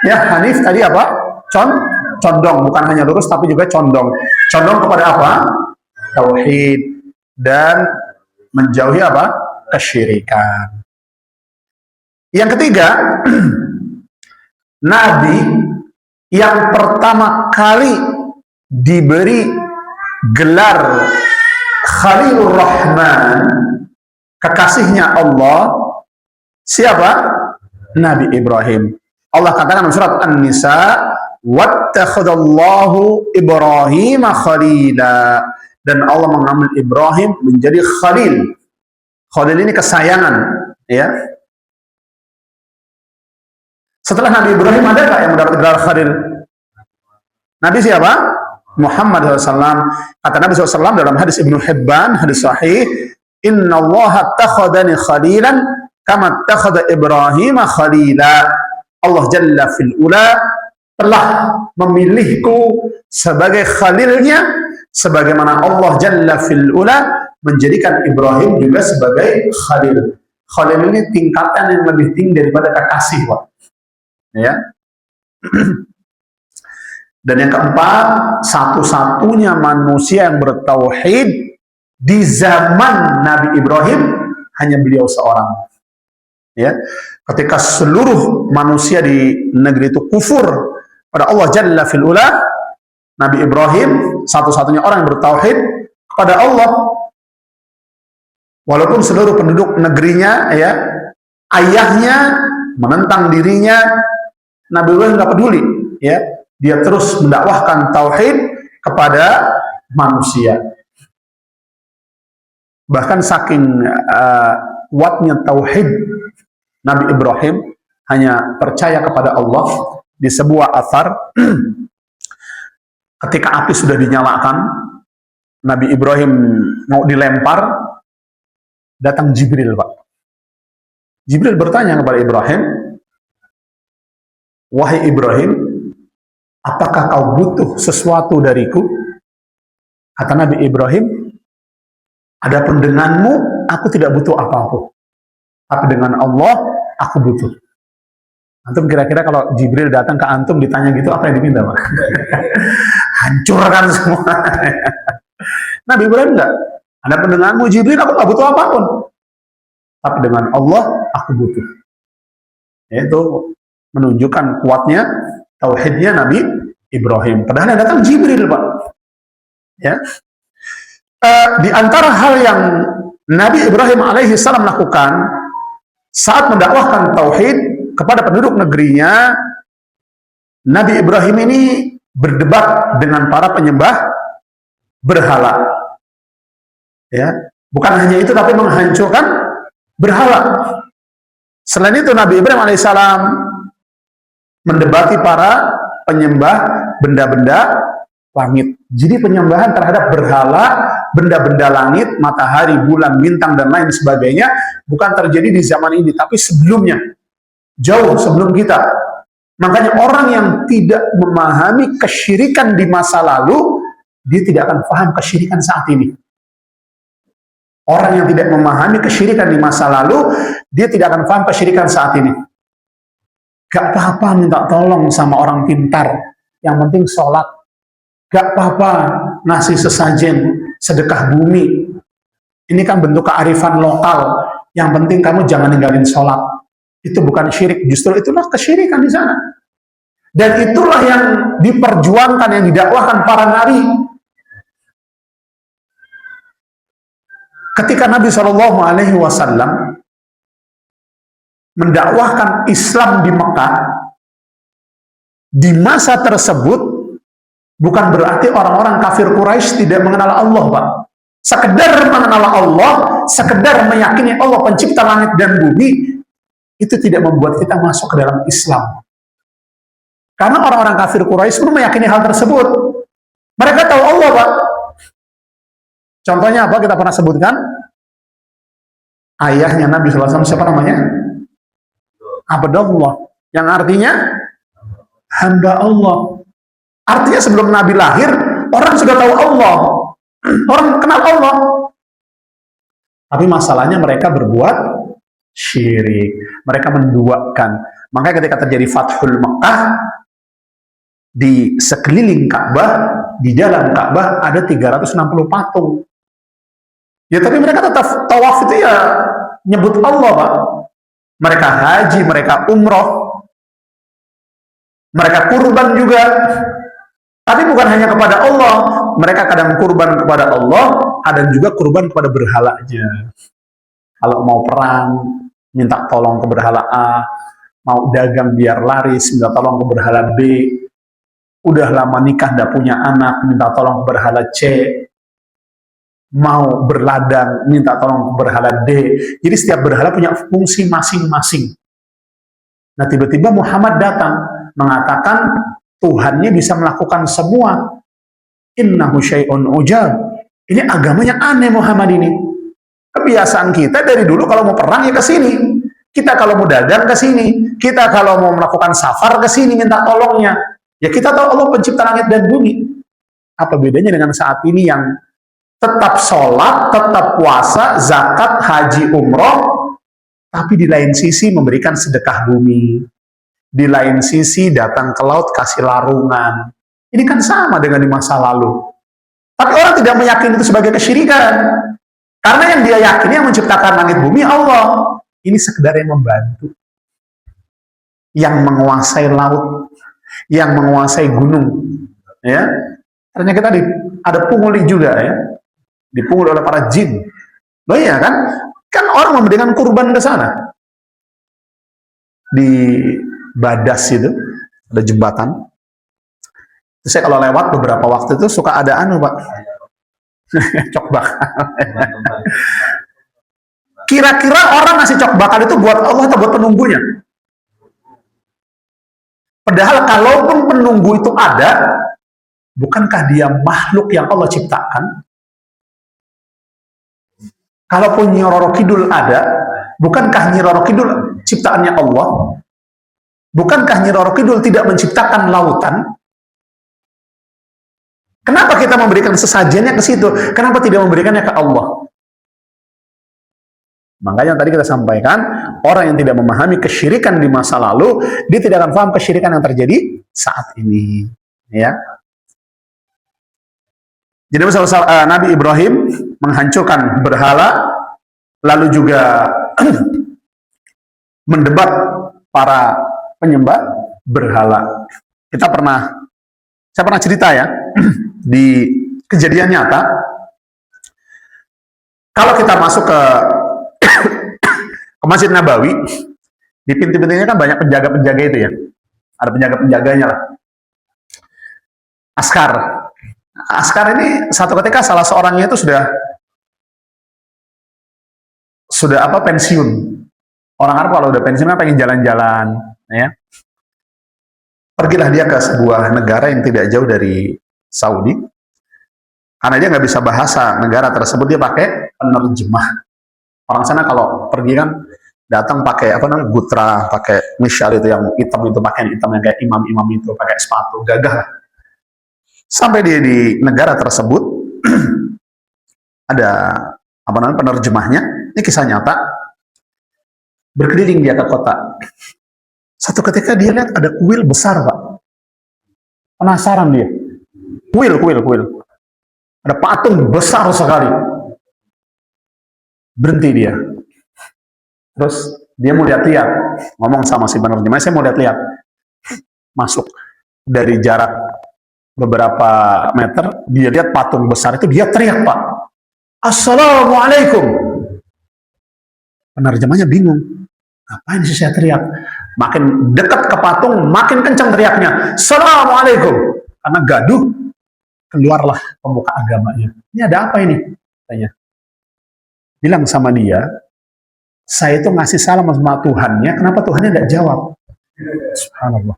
Ya, hanif tadi apa? Condong, bukan hanya lurus tapi juga condong. Condong kepada apa? Tauhid dan menjauhi apa? Kesyirikan. Yang ketiga, nabi yang pertama kali diberi gelar Khalilur Rahman, kekasihnya Allah, siapa? Nabi Ibrahim. Allah katakan dalam surat An-Nisa, "Wattakhadallahu Ibrahim khalila." Dan Allah mengambil Ibrahim menjadi khalil. Khalil ini kesayangan, ya. Setelah Nabi Ibrahim ada nggak yang mendapat gelar khalil? Nabi siapa? Muhammad SAW. Kata Nabi SAW dalam hadis Ibnu Hibban, hadis sahih, "Inna Allah takhadani khalilan kama takhada Ibrahim khalila." Allah Jalla fil Ula telah memilihku sebagai khalilnya, sebagaimana Allah Jalla fil Ula menjadikan Ibrahim juga sebagai khalil. Khalil ini tingkatan yang lebih tinggi daripada kekasih, Pak. Ya. Dan yang keempat, satu-satunya manusia yang bertauhid di zaman Nabi Ibrahim hanya beliau seorang. Ya, ketika seluruh manusia di negeri itu kufur pada Allah Jalla fil Ula, Nabi Ibrahim satu-satunya orang yang bertauhid kepada Allah. Walaupun seluruh penduduk negerinya, ya, ayahnya menentang dirinya, Nabi Ibrahim nggak peduli, ya, dia terus mendakwahkan tauhid kepada manusia. Bahkan saking kuatnya tauhid Nabi Ibrahim, hanya percaya kepada Allah, di sebuah athar ketika api sudah dinyalakan, Nabi Ibrahim mau dilempar, datang Jibril, Pak. Jibril bertanya kepada Ibrahim, "Wahai Ibrahim, apakah kau butuh sesuatu dariku?" Kata Nabi Ibrahim, "Adapun denganmu, aku tidak butuh apa-apa. Tapi dengan Allah, aku butuh." Antum kira-kira kalau Jibril datang ke antum ditanya gitu, apa yang diminta, Pak? Hancurkan semua. Nabi Ibrahim enggak. Adapun denganmu Jibril, aku nggak butuh apapun. Tapi dengan Allah, aku butuh. Itu menunjukkan kuatnya tauhidnya Nabi Ibrahim. Padahal yang datang Jibril, Pak. Ya. Di antara hal yang Nabi Ibrahim alaihissalam lakukan saat mendakwahkan tauhid kepada penduduk negerinya, Nabi Ibrahim ini berdebat dengan para penyembah berhala. Ya, bukan hanya itu, tapi menghancurkan berhala. Selain itu, Nabi Ibrahim alaihissalam mendebati para penyembah benda-benda langit. Jadi penyembahan terhadap berhala, benda-benda langit, matahari, bulan, bintang, dan lain sebagainya bukan terjadi di zaman ini, tapi sebelumnya, jauh sebelum kita. Makanya orang yang tidak memahami kesyirikan di masa lalu, dia tidak akan paham kesyirikan saat ini. Orang yang tidak memahami kesyirikan di masa lalu, dia tidak akan paham kesyirikan saat ini. Gak apa-apa minta tolong sama orang pintar, yang penting sholat. Gak apa-apa ngasih sesajen, sedekah bumi. Ini kan bentuk kearifan lokal, yang penting kamu jangan ninggalin sholat. Itu bukan syirik, justru itulah kesyirikan di sana. Dan itulah yang diperjuangkan, yang didakwahkan para nabi. Ketika Nabi SAW mendakwahkan Islam di Mekah, di masa tersebut bukan berarti orang-orang kafir Quraisy tidak mengenal Allah, Pak. Sekedar mengenal Allah, sekedar meyakini Allah pencipta langit dan bumi, itu tidak membuat kita masuk ke dalam Islam. Karena orang-orang kafir Quraisy pun meyakini hal tersebut. Mereka tahu Allah, Pak. Contohnya apa? Kita pernah sebutkan. Ayahnya Nabi SAW, siapa namanya? Abdullah. Yang artinya hamba Allah. Artinya sebelum Nabi lahir, orang sudah tahu Allah. Orang kenal Allah. Tapi masalahnya mereka berbuat syirik. Mereka menduakan. Makanya ketika terjadi Fathul Mekah, di sekeliling Ka'bah, di dalam Ka'bah ada 360 patung. Ya, tapi mereka tetap tawaf itu ya nyebut Allah, Pak. Mereka haji, mereka umroh, mereka kurban juga. Tapi bukan hanya kepada Allah, mereka kadang kurban kepada Allah, kadang juga kurban kepada berhalanya. Kalau mau perang, minta tolong ke berhala A, mau dagang biar laris, minta tolong ke berhala B, udah lama nikah, nggak punya anak, minta tolong ke berhala C, mau berladang, minta tolong ke berhala D. Jadi setiap berhala punya fungsi masing-masing. Nah, tiba-tiba Muhammad datang mengatakan Tuhannya bisa melakukan semua. Innahu syai'un ujab. Ini agamanya aneh Muhammad ini. Kebiasaan kita dari dulu kalau mau perang ya ke sini. Kita kalau mau dagang ke sini. Kita kalau mau melakukan safar ke sini minta tolongnya. Ya kita tahu Allah pencipta langit dan bumi. Apa bedanya dengan saat ini yang tetap sholat, tetap puasa, zakat, haji, umroh, tapi di lain sisi memberikan sedekah bumi. Di lain sisi datang ke laut kasih larungan. Ini kan sama dengan di masa lalu. Tapi orang tidak meyakini itu sebagai kesyirikan. Karena yang dia yakini yang menciptakan langit bumi Allah. Ini sekedar yang membantu. Yang menguasai laut. Yang menguasai gunung. Ya. Ternyata kita ada pungli juga ya. Dipungul oleh para jin. Loh iya kan? Kan orang memberikan kurban ke sana. Di Badas itu, ada jembatan. Terus saya kalau lewat beberapa waktu itu suka ada anu, Pak. Cok bakal. Kira-kira orang ngasih cok bakal itu buat Allah atau buat penunggunya? Padahal kalaupun penunggu itu ada, bukankah dia makhluk yang Allah ciptakan? Kalaupun Nyi Roro Kidul ada, bukankah Nyi Roro Kidul ciptaannya Allah? Bukankah Nyi Roro Kidul tidak menciptakan lautan? Kenapa kita memberikan sesajennya ke situ? Kenapa tidak memberikannya ke Allah? Makanya tadi kita sampaikan, orang yang tidak memahami kesyirikan di masa lalu, dia tidak akan paham kesyirikan yang terjadi saat ini. Ya. Jadi Nabi Ibrahim menghancurkan berhala, lalu juga mendebat para penyembah berhala. Saya pernah cerita ya, di kejadian nyata, kalau kita masuk ke Masjid Nabawi, di pintu-pintunya kan banyak penjaga-penjaga itu ya. Ada penjaga-penjaganya lah. Askar ini satu ketika salah seorangnya itu sudah pensiun. Orang Arab kalau udah pensiun kan pengen jalan-jalan, ya. Pergilah dia ke sebuah negara yang tidak jauh dari Saudi. Karena dia nggak bisa bahasa negara tersebut, dia pakai penerjemah. Orang sana kalau pergi kan datang pakai gutra, pakai misyal itu yang hitam itu, pakaian hitam yang kayak imam-imam itu, pakai sepatu gagah. Sampai dia di negara tersebut ada penerjemahnya. Ini kisah nyata. Berkeliling dia ke kota. Satu ketika dia lihat ada kuil besar, Pak. Penasaran dia. Kuil. Ada patung besar sekali. Berhenti dia. Terus dia mau lihat-lihat. Ngomong sama si penerjemah, saya mau lihat-lihat. Masuk. Dari jarak beberapa meter, dia lihat patung besar itu, dia teriak, Pak. Assalamualaikum. Penerjemahnya bingung. Ngapain sih saya teriak? Makin dekat ke patung, makin kencang teriaknya. Assalamualaikum. Karena gaduh, keluarlah pemuka agamanya. Ini ada apa ini? Tanya. Bilang sama dia, saya itu ngasih salam sama Tuhannya, kenapa Tuhannya nggak jawab? Subhanallah.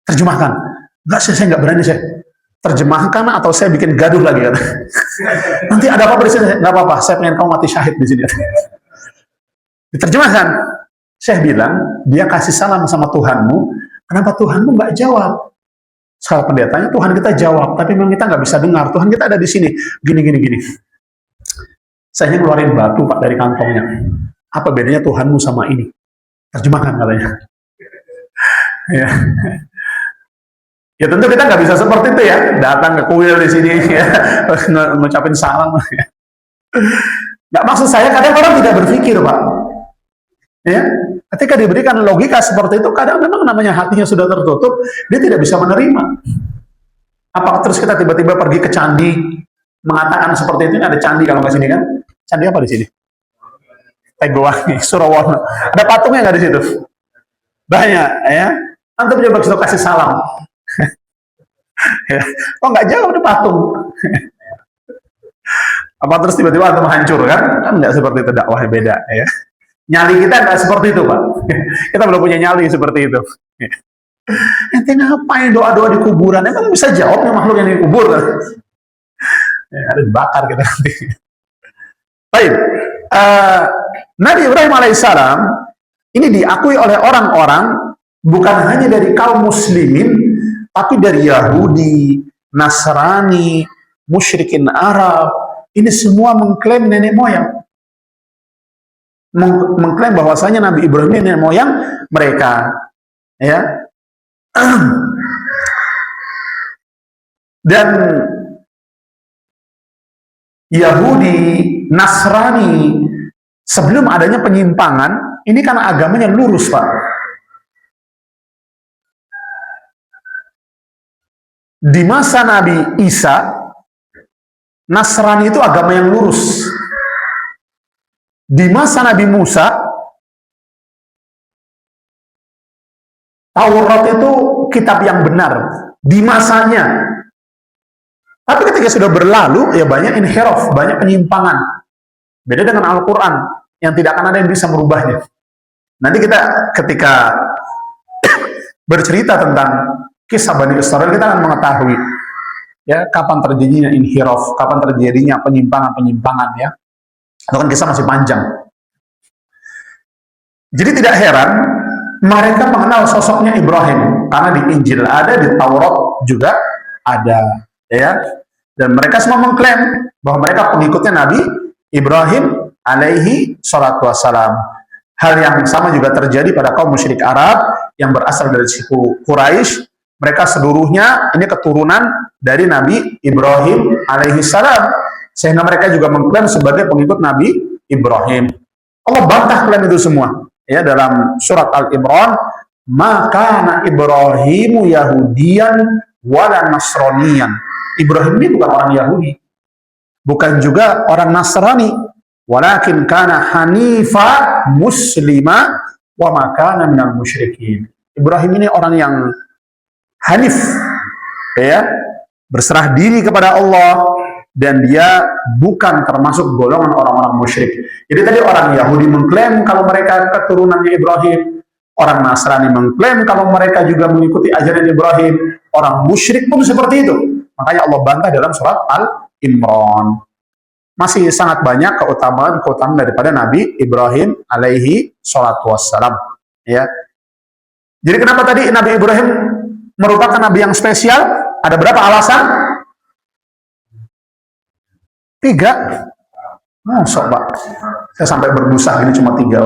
Terjemahkan. Enggak, saya nggak berani, saya. Terjemahkan atau saya bikin gaduh lagi. Nanti ada apa-apa di sini? Nggak apa-apa, saya pengen kamu mati syahid di sini. Diterjemahkan. Saya bilang, dia kasih salam sama Tuhanmu, kenapa Tuhanmu nggak jawab? Soal pendetanya, Tuhan kita jawab, tapi memang kita nggak bisa dengar. Tuhan kita ada di sini, gini. Saya ngeluarin batu, Pak, dari kantongnya. Apa bedanya Tuhanmu sama ini? Terjemahkan katanya. Ya. Ya tentu kita nggak bisa seperti itu ya, datang ke kuil di sini, ya, ngucapin salam. Nggak, maksud saya kadang orang tidak berpikir, Pak. Ya, ketika diberikan logika seperti itu, kadang memang namanya hatinya sudah tertutup, dia tidak bisa menerima. Apakah terus kita tiba-tiba pergi ke candi, mengatakan seperti itu? Ini ada candi kalau nggak sini kan? Candi apa di sini? Tegowangi, Surawono. Ada patungnya nggak di situ? Banyak, ya. Antum coba kita kasih salam. Ya. Kok nggak jauh ada patung? Apa terus tiba-tiba antum hancur kan? Kan nggak seperti itu, dakwahnya beda, ya. Nyali kita nggak seperti itu, Pak. Kita belum punya nyali seperti itu. Ente ngapain doa-doa di kuburan? Emang bisa jawab nih makhluk yang dikubur? Ya, ada dibakar kita nanti. Baik. Nabi Ibrahim alaihissalam ini diakui oleh orang-orang bukan hanya dari kaum muslimin, tapi dari Yahudi, Nasrani, musyrikin Arab. Ini semua mengklaim nenek moyang. Mengklaim bahwasanya Nabi Ibrahim ini nenek moyang mereka, ya. Dan Yahudi, Nasrani, sebelum adanya penyimpangan, ini karena agamanya lurus, Pak. Di masa Nabi Isa, Nasrani itu agama yang lurus. Di masa Nabi Musa, Taurat itu kitab yang benar di masanya. Tapi ketika sudah berlalu, ya banyak inhiraf, banyak penyimpangan. Beda dengan Al-Quran, yang tidak akan ada yang bisa merubahnya. Nanti kita ketika bercerita tentang kisah Bani Israil, kita akan mengetahui ya kapan terjadinya inhiraf, kapan terjadinya penyimpangan-penyimpangan ya. Itu kan kisah masih panjang. Jadi tidak heran mereka mengenal sosoknya Ibrahim karena di Injil ada, di Taurat juga ada, ya. Dan mereka semua mengklaim bahwa mereka pengikutnya Nabi Ibrahim alaihi salatu wassalam. Hal yang sama juga terjadi pada kaum musyrik Arab yang berasal dari suku Quraisy. Mereka seluruhnya ini keturunan dari Nabi Ibrahim alaihi salam, sehingga mereka juga mengklaim sebagai pengikut Nabi Ibrahim. Allah bantah klaim itu semua ya dalam surat Al-Imran, maka Ibrahimu Yahudian wala Nasranian. Ibrahim ini bukan orang Yahudi, bukan juga orang Nasrani, walakin kana hanifa muslima wa ma kana minal musyrikin. Ibrahim ini orang yang hanif, ya, berserah diri kepada Allah, dan dia bukan termasuk golongan orang-orang musyrik. Jadi tadi orang Yahudi mengklaim kalau mereka keturunannya Ibrahim, orang Nasrani mengklaim kalau mereka juga mengikuti ajaran Ibrahim, orang musyrik pun seperti itu. Makanya Allah bantah dalam surat Al-Imran. Masih sangat banyak keutamaan daripada Nabi Ibrahim alaihi salatu wassalam. Ya. Jadi kenapa tadi Nabi Ibrahim merupakan Nabi yang spesial? Ada berapa alasan? 3. Masuk Pak, saya sampai berbusa ini cuma 3.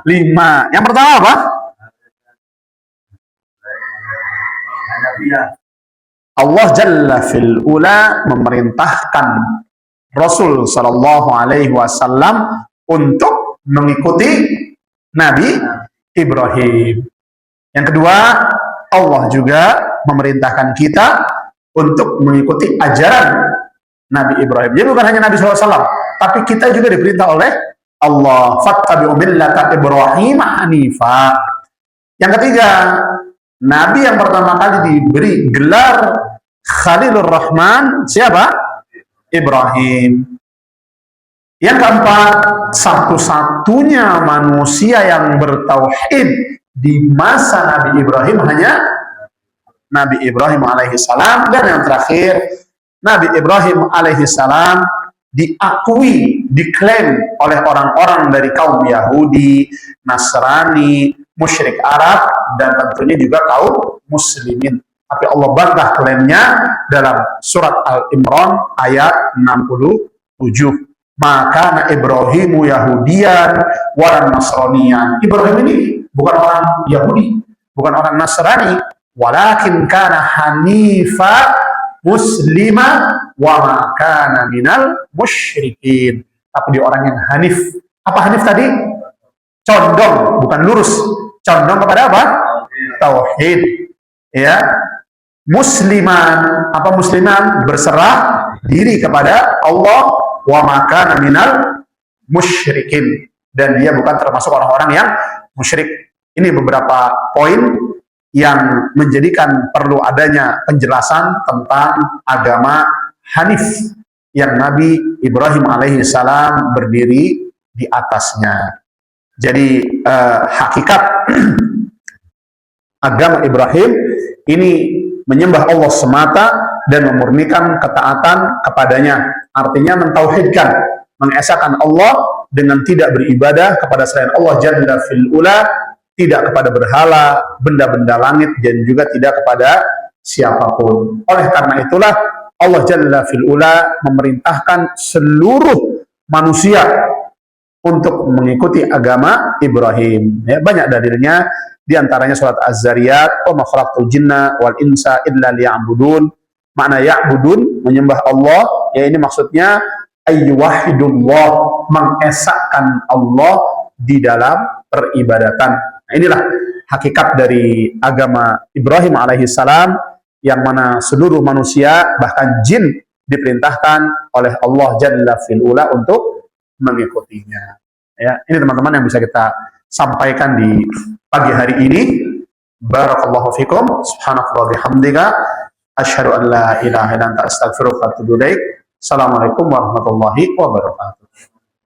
5. Yang pertama apa? Allah Jalla fil Ula memerintahkan Rasul Sallallahu Alaihi Wasallam untuk mengikuti Nabi Ibrahim. Yang kedua, Allah juga memerintahkan kita untuk mengikuti ajaran Nabi Ibrahim. Jadi bukan hanya Nabi SAW, tapi kita juga diperintah oleh Allah, fattabi'u millata Ibrahim hanifa. Yang ketiga, Nabi yang pertama kali diberi gelar Khalilur Rahman siapa? Ibrahim. Yang keempat, satu-satunya manusia yang bertauhid di masa Nabi Ibrahim hanya Nabi Ibrahim alaihi salam. Dan yang terakhir, Nabi Ibrahim alaihi salam diakui, diklaim oleh orang-orang dari kaum Yahudi, Nasrani, musyrik Arab, dan tentunya juga kaum muslimin. Tapi Allah bantah klaimnya dalam surat Al-Imran ayat 67. Maka Ibrahimu Yahudian wa Nasranian. Ibrahim ini bukan orang Yahudi, bukan orang Nasrani, walakin kana hanifa muslima wa ma kana minal musyrikin. Tapi dia orang yang hanif. Apa hanif tadi? Condong, bukan lurus. Condong kepada apa? Tauhid. Ya. Musliman, apa musliman? Berserah diri kepada Allah, wa ma kana minal musyrikin. Dan dia bukan termasuk orang-orang yang musyrik. Ini beberapa poin yang menjadikan perlu adanya penjelasan tentang agama Hanif yang Nabi Ibrahim alaihi salam berdiri di atasnya. Jadi hakikat agama Ibrahim ini menyembah Allah semata dan memurnikan ketaatan kepadanya. Artinya mentauhidkan, mengesahkan Allah dengan tidak beribadah kepada selain Allah Jalla fil Ula, tidak kepada berhala, benda-benda langit, dan juga tidak kepada siapapun. Oleh karena itulah Allah Jalla fil Ula memerintahkan seluruh manusia untuk mengikuti agama Ibrahim. Ya, banyak dalilnya, diantaranya surat Az-Zariyat, wa ma khalaqtul jinna wal insa illa liya'budun. Makna ya'budun, menyembah Allah, ya ini maksudnya ayyuwahidullah, mengesahkan Allah di dalam peribadatan. Nah, inilah hakikat dari agama Ibrahim alaihi salam, yang mana seluruh manusia bahkan jin diperintahkan oleh Allah Jalla fil Ula untuk mengikutinya. Ya, ini teman-teman yang bisa kita sampaikan di pagi hari ini. Barakallahu fikum, subhanallahi bihamdika, asyhadu an la ilaha illa anta astaghfiruka wa atubu ilaik. Assalamualaikum warahmatullahi wabarakatuh.